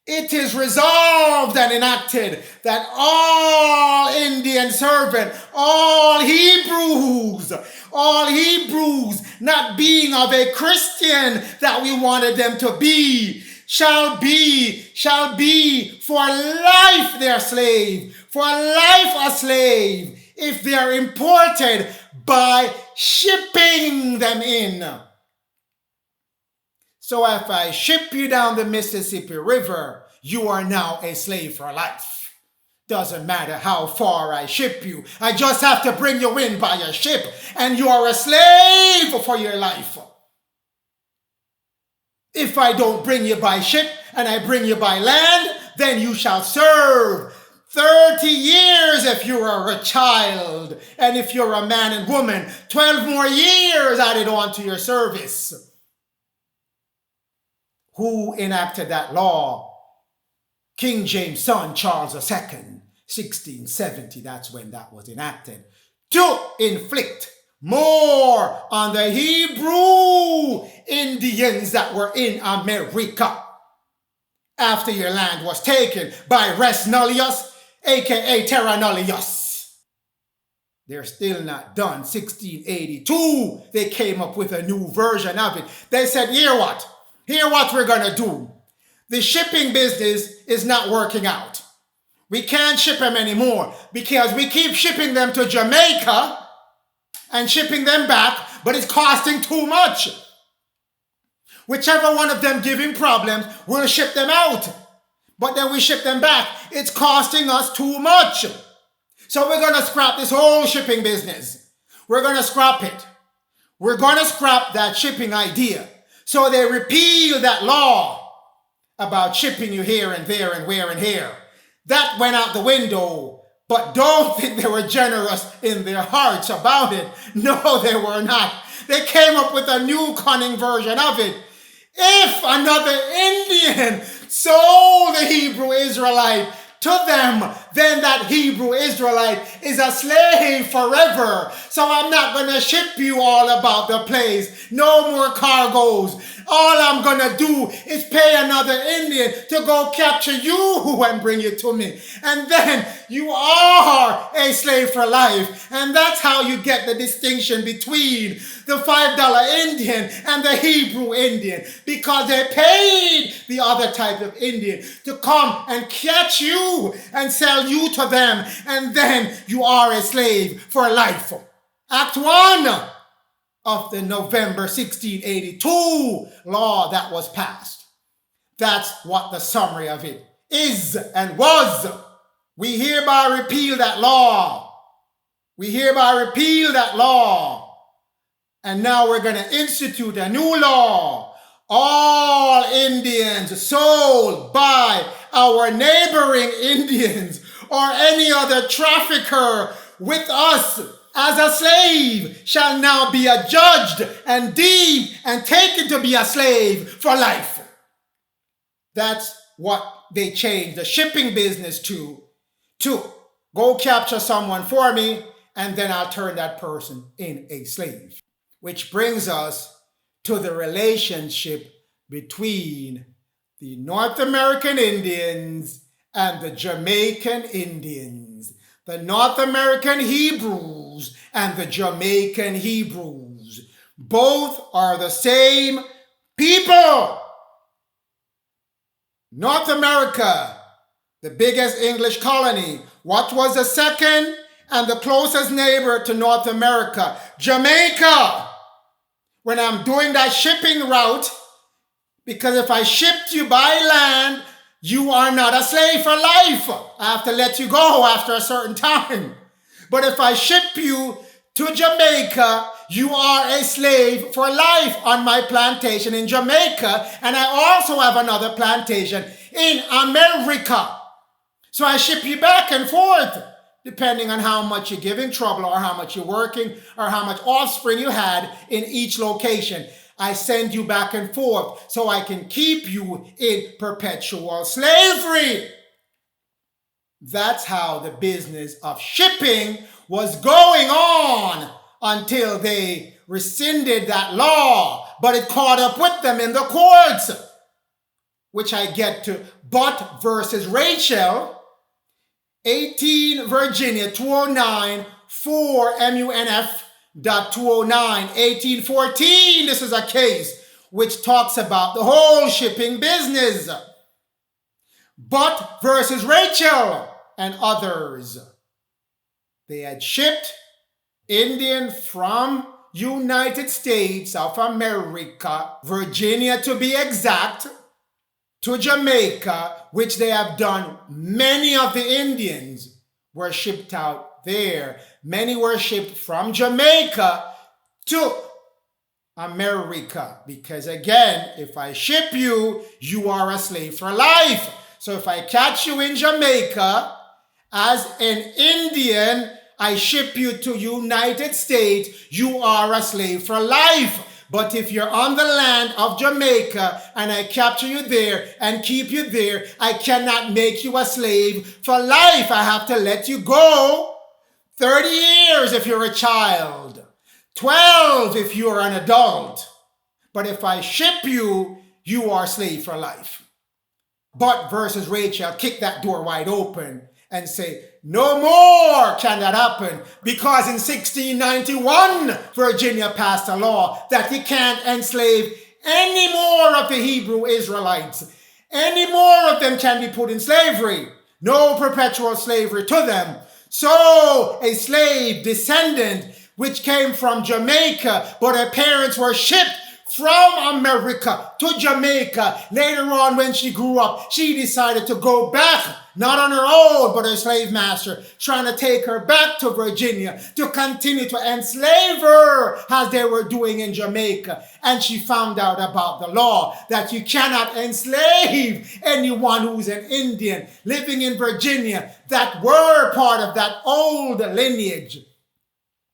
It is resolved and enacted that all Indian servants, all Hebrews, all Hebrews, not being of a Christian that we wanted them to be, shall be for life their slave, for life a slave, if they are imported by shipping them in. So if I ship you down the Mississippi River, you are now a slave for life. Doesn't matter how far I ship you. I just have to bring you in by a ship, and you are a slave for your life. If I don't bring you by ship and I bring you by land, then you shall serve 30 years if you are a child. And if you're a man and woman, 12 more years added on to your service. Who enacted that law? King James' son, Charles II, 1670. That's when that was enacted. To inflict more on the Hebrew Indians that were in America after your land was taken by res nullius, aka terra nullius. They're still not done. 1682, they came up with a new version of it. They said, Hear what we're gonna do. The shipping business is not working out. We can't ship them anymore because we keep shipping them to Jamaica and shipping them back, but it's costing too much. Whichever one of them giving problems, we'll ship them out. But then we ship them back. It's costing us too much. So we're going to scrap this whole shipping business. We're going to scrap it. We're going to scrap that shipping idea. So they repealed that law about shipping you here and there and where and here. That went out the window. But don't think they were generous in their hearts about it. No, they were not. They came up with a new cunning version of it. If another Indian sold a Hebrew Israelite to them, then that Hebrew Israelite is a slave forever. So I'm not going to ship you all about the place. No more cargoes. All I'm going to do is pay another Indian to go capture you and bring you to me. And then you are a slave for life. And that's how you get the distinction between the $5 Indian and the Hebrew Indian. Because they paid the other type of Indian to come and catch you and sell you to them. And then you are a slave for life. Act 1 of the November 1682 law that was passed. That's what the summary of it is and was. We hereby repeal that law. We hereby repeal that law. And now we're going to institute a new law. All Indians sold by our neighboring Indians or any other trafficker with us as a slave shall now be adjudged and deemed and taken to be a slave for life. That's what they changed the shipping business to go capture someone for me and then I'll turn that person in a slave. Which brings us to the relationship between the North American Indians and the Jamaican Indians. The North American Hebrews and the Jamaican Hebrews. Both are the same people. North America, the biggest English colony. What was the second and the closest neighbor to North America? Jamaica. When I'm doing that shipping route, because if I shipped you by land, you are not a slave for life. I have to let you go after a certain time. But if I ship you to Jamaica, you are a slave for life on my plantation in Jamaica. And I also have another plantation in America. So I ship you back and forth, depending on how much you're giving trouble or how much you're working or how much offspring you had in each location. I send you back and forth so I can keep you in perpetual slavery. That's how the business of shipping was going on until they rescinded that law. But it caught up with them in the courts, which I get to. Butt versus Rachel, 18 Virginia 209 4 MUNF 1814. This is a case which talks about the whole shipping business. But versus Rachel and others. They had shipped Indian from United States of America, Virginia to be exact, to Jamaica, which they have done. Many of the Indians were shipped out there. Many were shipped from Jamaica to America. Because again, if I ship you, you are a slave for life. So if I catch you in Jamaica as an Indian, I ship you to United States, you are a slave for life. But if you're on the land of Jamaica and I capture you there and keep you there, I cannot make you a slave for life. I have to let you go. 30 years if you're a child. 12 if you're an adult. But if I ship you, you are slave for life. But versus Rachel, kick that door wide open and say, no more can that happen, because in 1691, Virginia passed a law that you can't enslave any more of the Hebrew Israelites. Any more of them can be put in slavery. No perpetual slavery to them. So a slave descendant which came from Jamaica, but her parents were shipped from America to Jamaica. Later on, when she grew up, she decided to go back, not on her own, but her slave master, trying to take her back to Virginia to continue to enslave her as they were doing in Jamaica. And she found out about the law that you cannot enslave anyone who's an Indian living in Virginia that were part of that old lineage.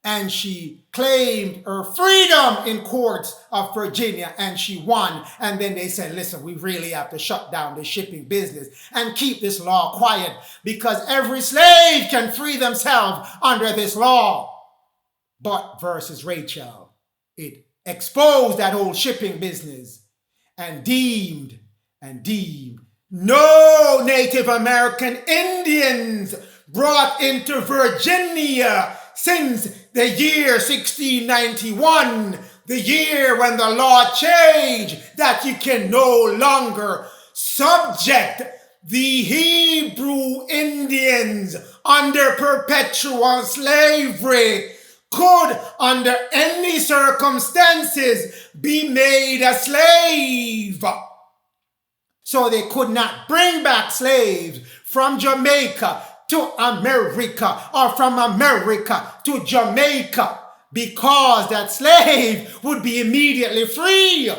And she claimed her freedom in courts of Virginia, and she won. And then they said, listen, we really have to shut down the shipping business and keep this law quiet, because every slave can free themselves under this law. But versus Rachel, it exposed that whole shipping business and deemed no Native American Indians brought into Virginia since the year 1691, the year when the law changed that you can no longer subject the Hebrew Indians under perpetual slavery, could under any circumstances be made a slave. So they could not bring back slaves from Jamaica to America, or from America to Jamaica, because that slave would be immediately free.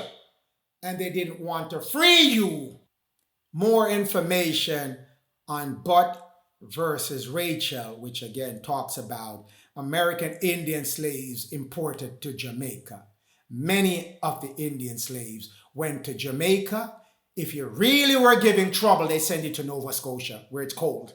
And they didn't want to free you. More information on But versus Rachel, which again talks about American Indian slaves imported to Jamaica. Many of the Indian slaves went to Jamaica. If you really were giving trouble, they send you to Nova Scotia, where it's cold.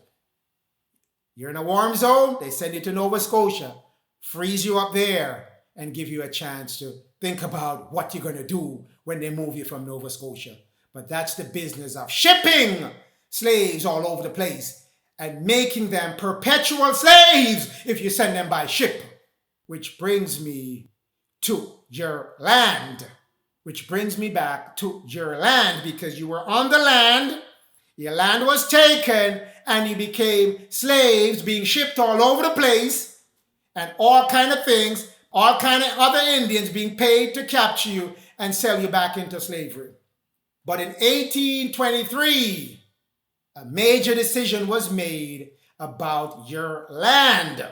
You're in a warm zone, they send you to Nova Scotia, freeze you up there, and give you a chance to think about what you're going to do when they move you from Nova Scotia. But that's the business of shipping slaves all over the place and making them perpetual slaves if you send them by ship. Which brings me to your land. Which brings me back to your land, because you were on the land, your land was taken, and you became slaves being shipped all over the place, and all kind of things, all kind of other Indians being paid to capture you and sell you back into slavery. But in 1823, a major decision was made about your land. It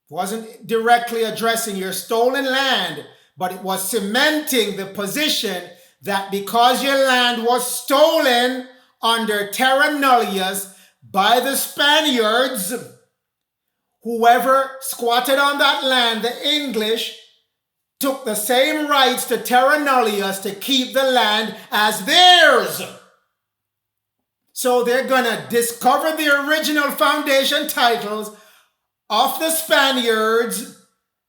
wasn't directly addressing your stolen land, but it was cementing the position that because your land was stolen under terra nullius by the Spaniards, whoever squatted on that land, the English, took the same rights to terra nullius to keep the land as theirs. So they're going to discover the original foundation titles of the Spaniards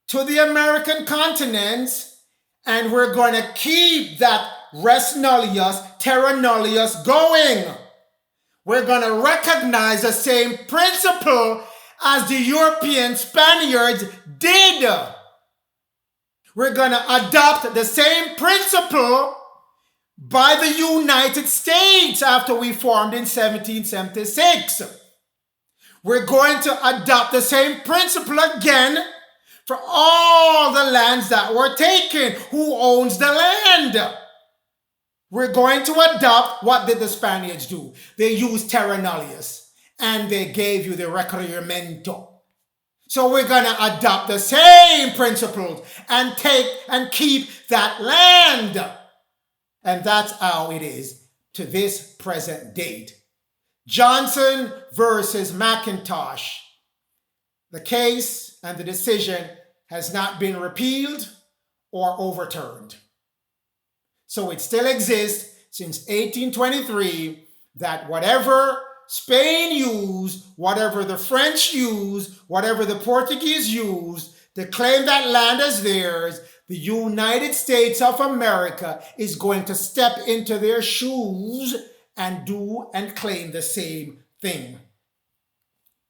to the American continents, and we're going to keep that res nullius, terra nullius going. We're going to recognize the same principle as the European Spaniards did. We're going to adopt the same principle by the United States after we formed in 1776. We're going to adopt the same principle again for all the lands that were taken. Who owns the land? We're going to adopt, what did the Spaniards do? They used terra nullius and they gave you the requerimento. So we're going to adopt the same principles and take and keep that land. And that's how it is to this present date. Johnson versus McIntosh. The case and the decision has not been repealed or overturned. So it still exists since 1823 that whatever Spain used, whatever the French used, whatever the Portuguese used to claim that land as theirs, the United States of America is going to step into their shoes and do and claim the same thing.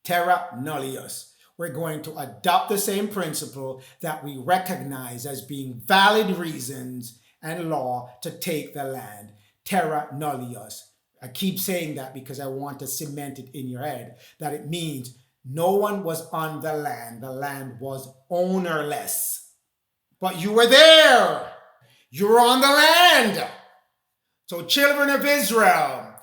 Terra nullius. We're going to adopt the same principle that we recognize as being valid reasons and law to take the land. Terra nullius. I keep saying that because I want to cement it in your head, that it means no one was on the land. The land was ownerless. But you were there. You were on the land. So children of Israel,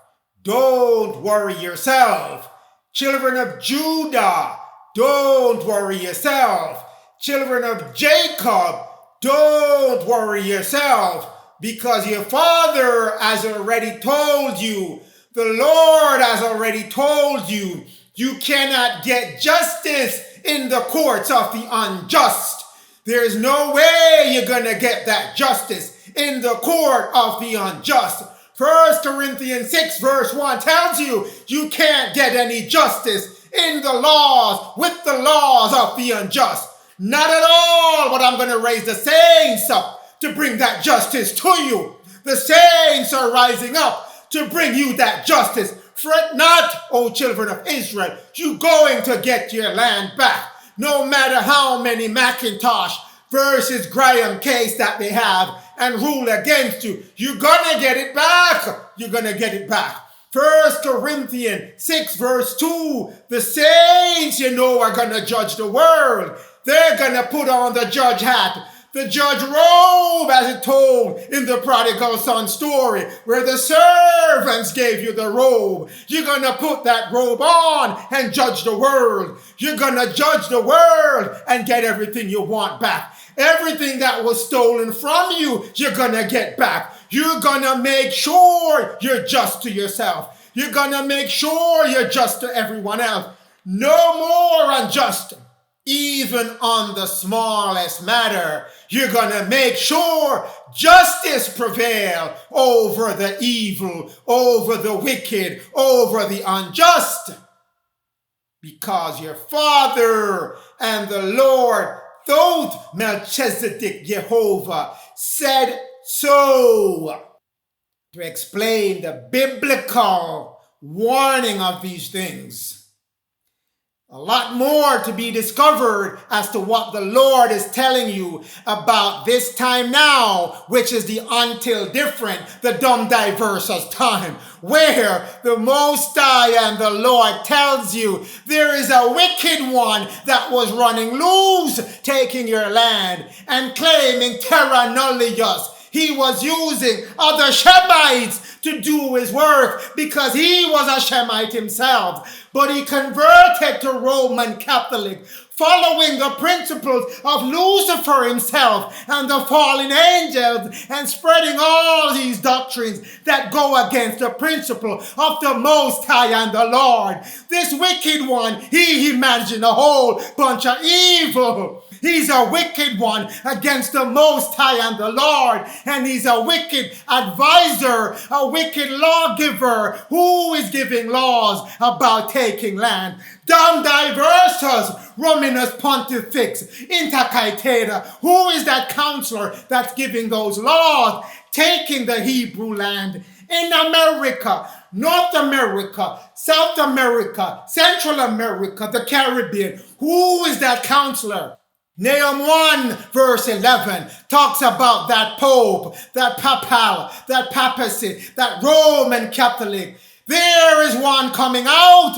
don't worry yourself. Children of Judah, don't worry yourself. Children of Jacob, don't worry yourself, because your father has already told you, the Lord has already told you, you cannot get justice in the courts of the unjust. There's no way you're going to get that justice in the court of the unjust. 1 Corinthians 6 verse 1 tells you, you can't get any justice in the laws with the laws of the unjust. Not at all, but I'm going to raise the saints up to bring that justice to you. The saints are rising up to bring you that justice. Fret not, O children of Israel, you going to get your land back. No matter how many Macintosh versus Graham case that they have and rule against you, you're going to get it back. You're going to get it back. 1 Corinthians 6 verse 2, the saints, are going to judge the world. They're going to put on the judge hat, the judge robe, as it told in the prodigal son story, where the servants gave you the robe. You're going to put that robe on and judge the world. You're going to judge the world and get everything you want back. Everything that was stolen from you, you're going to get back. You're going to make sure you're just to yourself. You're going to make sure you're just to everyone else. No more unjust. Even on the smallest matter, you're going to make sure justice prevail over the evil, over the wicked, over the unjust. Because your Father and the Lord, though Melchizedek Jehovah, said so. To explain the biblical warning of these things. A lot more to be discovered as to what the Lord is telling you about this time now, which is the until different, the dumb diversus time, where the Most High and the Lord tells you there is a wicked one that was running loose, taking your land and claiming terra nullius. He was using other Shemites to do his work because he was a Shemite himself. But he converted to Roman Catholic, following the principles of Lucifer himself and the fallen angels, and spreading all these doctrines that go against the principle of the Most High and the Lord. This wicked one, he imagined a whole bunch of evil. He's a wicked one against the Most High and the Lord. And he's a wicked advisor, a wicked lawgiver who is giving laws about taking land. Dam diversus, Rominus Pontifex, Intercaetera. Who is that counselor that's giving those laws, taking the Hebrew land? In America, North America, South America, Central America, the Caribbean. Who is that counselor? Nahum 1 verse 11 talks about that Pope, that Papal, that papacy, that Roman Catholic. There is one coming out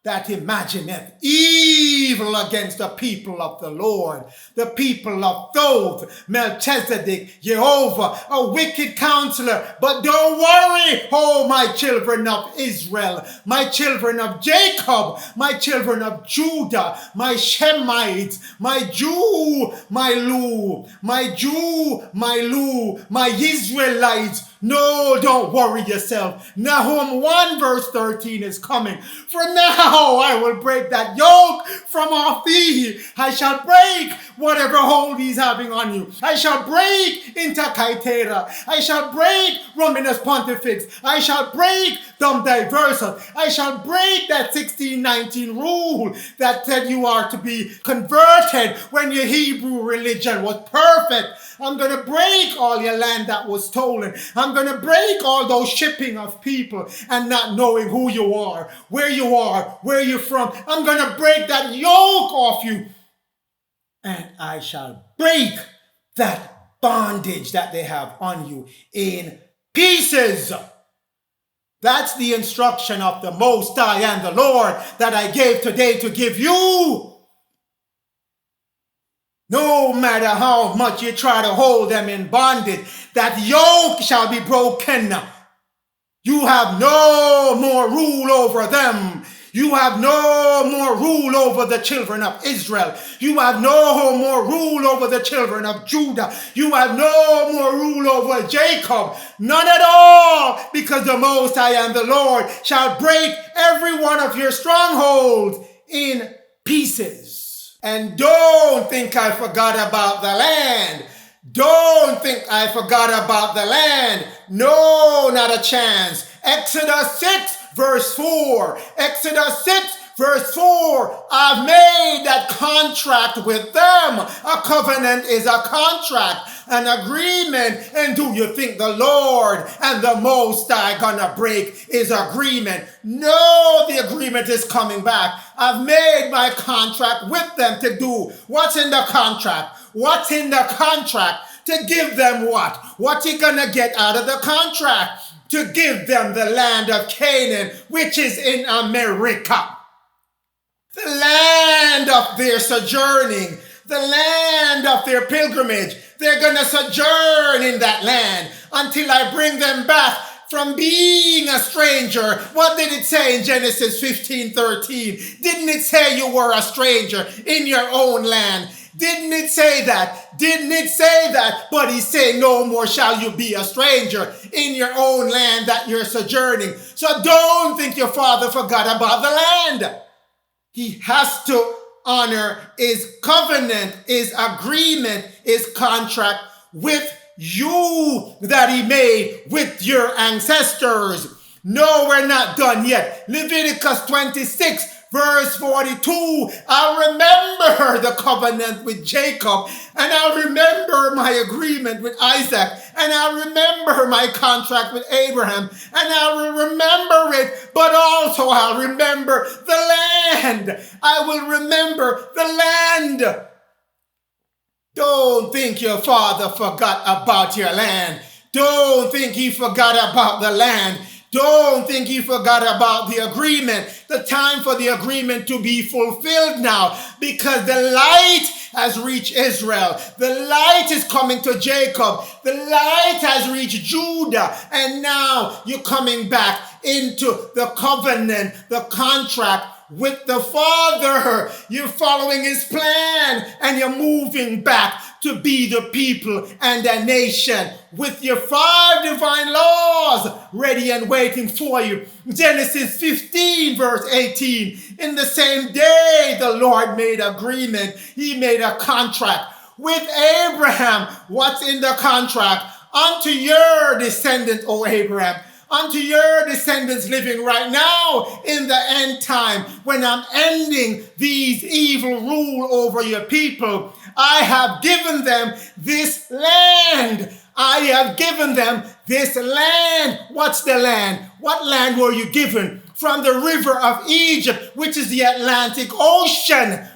that imagineth evil against the people of the Lord, the people of Thoth, Melchizedek, Jehovah, a wicked counselor. But don't worry, oh my children of Israel, my children of Jacob, my children of Judah, my Shemites, my Jew, my Lu, my Jew, my Lu, my Israelites. No, don't worry yourself. Nahum 1 verse 13 is coming. For now I will break that yoke from off thee. I shall break whatever hold he's having on you. I shall break Intercaetera. I shall break Romanus Pontifex. I shall break Dom Diversas. I shall break that 1619 rule that said you are to be converted when your Hebrew religion was perfect. I'm going to break all your land that was stolen. I'm going to break all those shipping of people and not knowing who you are, where you're from. I'm going to break that yoke off you. And I shall break that bondage that they have on you in pieces. That's the instruction of the Most High and the Lord that I gave today to give you. No matter how much you try to hold them in bondage, that yoke shall be broken. You have no more rule over them. You have no more rule over the children of Israel. You have no more rule over the children of Judah. You have no more rule over Jacob. None at all, because the Most High and the Lord shall break every one of your strongholds in pieces. And don't think I forgot about the land. Don't think I forgot about the land. No, not a chance. Exodus 6 verse 4. Exodus 6 verse 4. I've made that contract with them. A covenant is a contract, an agreement. And do you think the Lord and the Most High gonna break his agreement? No, the agreement is coming back. I've made my contract with them to do what's in the contract. What's in the contract? To give them what? What's he gonna get out of the contract? To give them the land of Canaan, which is in America. The land of their sojourning, the land of their pilgrimage. They're going to sojourn in that land until I bring them back from being a stranger. What did it say in Genesis 15:13? Didn't it say you were a stranger in your own land? Didn't it say that? Didn't it say that? But he said, no more shall you be a stranger in your own land that you're sojourning. So don't think your father forgot about the land. He has to honor his covenant, his agreement, his contract with you that he made with your ancestors. No, we're not done yet. Leviticus 26 verse 42, I'll remember the covenant with Jacob, and I'll remember my agreement with Isaac, and I'll remember my contract with Abraham, and I will remember it, but also I'll remember the land. I will remember the land. Don't think your father forgot about your land. Don't think he forgot about the land. Don't think he forgot about the agreement. The time for the agreement to be fulfilled now, because the light has reached Israel. The light is coming to Jacob. The light has reached Judah. And now you're coming back into the covenant, the contract with the Father. You're following his plan, and you're moving back to be the people and a nation with your 5 divine laws ready and waiting for you. Genesis 15 verse 18. In the same day the Lord made agreement. He made a contract with Abraham. What's in the contract? Unto your descendant, O Abraham. Unto your descendants living right now in the end time, when I'm ending these evil rule over your people, I have given them this land. I have given them this land. What's the land? What land were you given? from the river of Egypt, which is the Atlantic Ocean,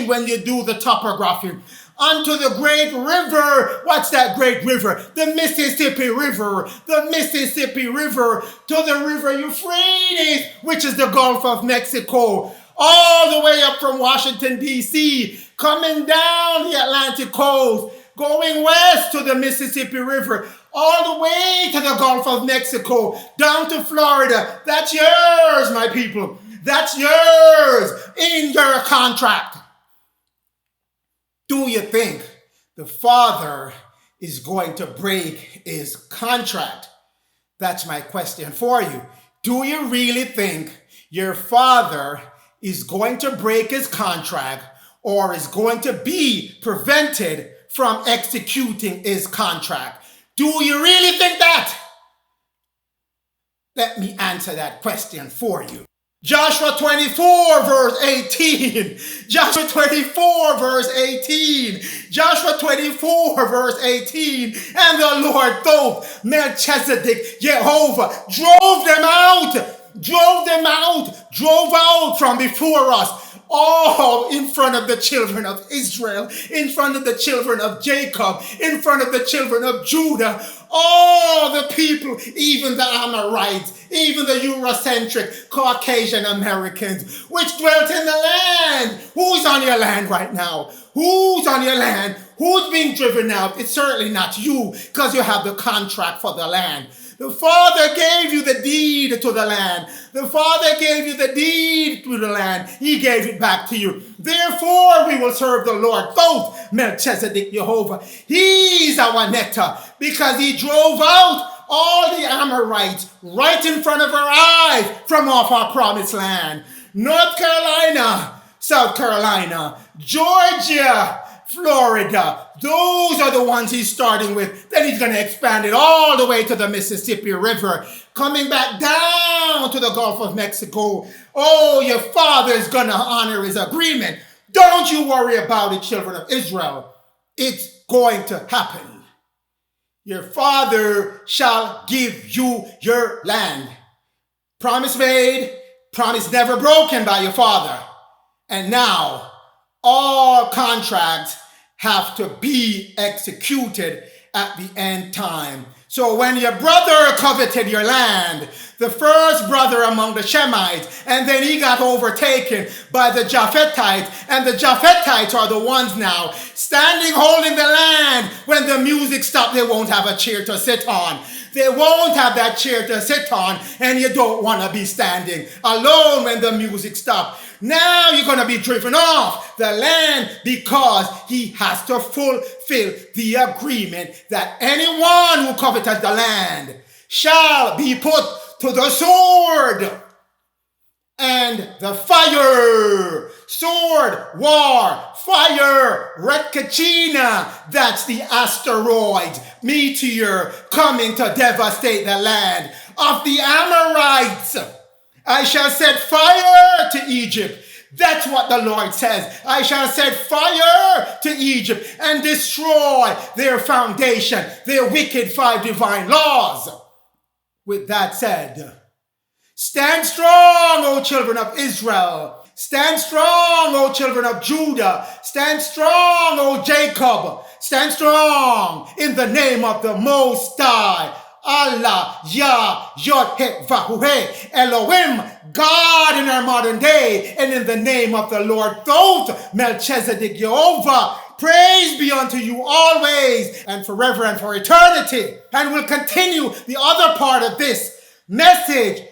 when you do the topography, unto the great river. What's that great river? The Mississippi River. The Mississippi River to the river Euphrates, which is the Gulf of Mexico, all the way up from Washington, D.C., coming down the Atlantic coast, going west to the Mississippi River, all the way to the Gulf of Mexico, down to Florida. That's yours, my people. That's yours in your contract. Do you think the Father is going to break his contract? That's my question for you. Do you really think your Father is going to break his contract, or is going to be prevented from executing his contract? Do you really think that? Let me answer that question for you. Joshua 24 verse 18. Joshua 24 verse 18. Joshua 24 verse 18. And the Lord Thoth, Melchizedek, Jehovah, drove out from before us, all in front of the children of Israel, in front of the children of Jacob, in front of the children of Judah, all the people, even the Amorites, even the Eurocentric Caucasian Americans, which dwelt in the land. Who's on your land right now? Who's on your land? Who's being driven out? It's certainly not you, because you have the contract for the land. The Father gave you the deed to the land. The Father gave you the deed to the land. He gave it back to you. Therefore, we will serve the Lord, both Melchizedek, Jehovah. He's our nectar, because he drove out all the Amorites right in front of our eyes from off our promised land. North Carolina, South Carolina, Georgia, Florida. Those are the ones he's starting with. Then he's going to expand it all the way to the Mississippi River, coming back down to the Gulf of Mexico. Oh, your Father is going to honor his agreement. Don't you worry about it, children of Israel. It's going to happen. Your Father shall give you your land. Promise made, promise never broken by your Father. And now, all contracts have to be executed at the end time. So when your brother coveted your land, the first brother among the Shemites, and then he got overtaken by the Japhethites, and the Japhethites are the ones now standing holding the land. When the music stops, they won't have a chair to sit on. They won't have that chair to sit on, and you don't want to be standing alone when the music stops. Now you're going to be driven off the land, because he has to fulfill the agreement that anyone who coveteth the land shall be put to the sword and the fire. Sword, war, fire, Rekachina. That's the asteroid, meteor coming to devastate the land of the Amorites. I shall set fire to Egypt. That's what the Lord says. I shall set fire to Egypt and destroy their foundation, their wicked 5 divine laws. With that said, stand strong, O children of Israel. Stand strong, O children of Judah. Stand strong, O Jacob. Stand strong in the name of the Most High. Allah, Yah, Yod, He, Vahuhe, Elohim, God in our modern day, and in the name of the Lord Thoth, Melchizedek, Jehovah. Praise be unto you always and forever and for eternity. And we'll continue the other part of this message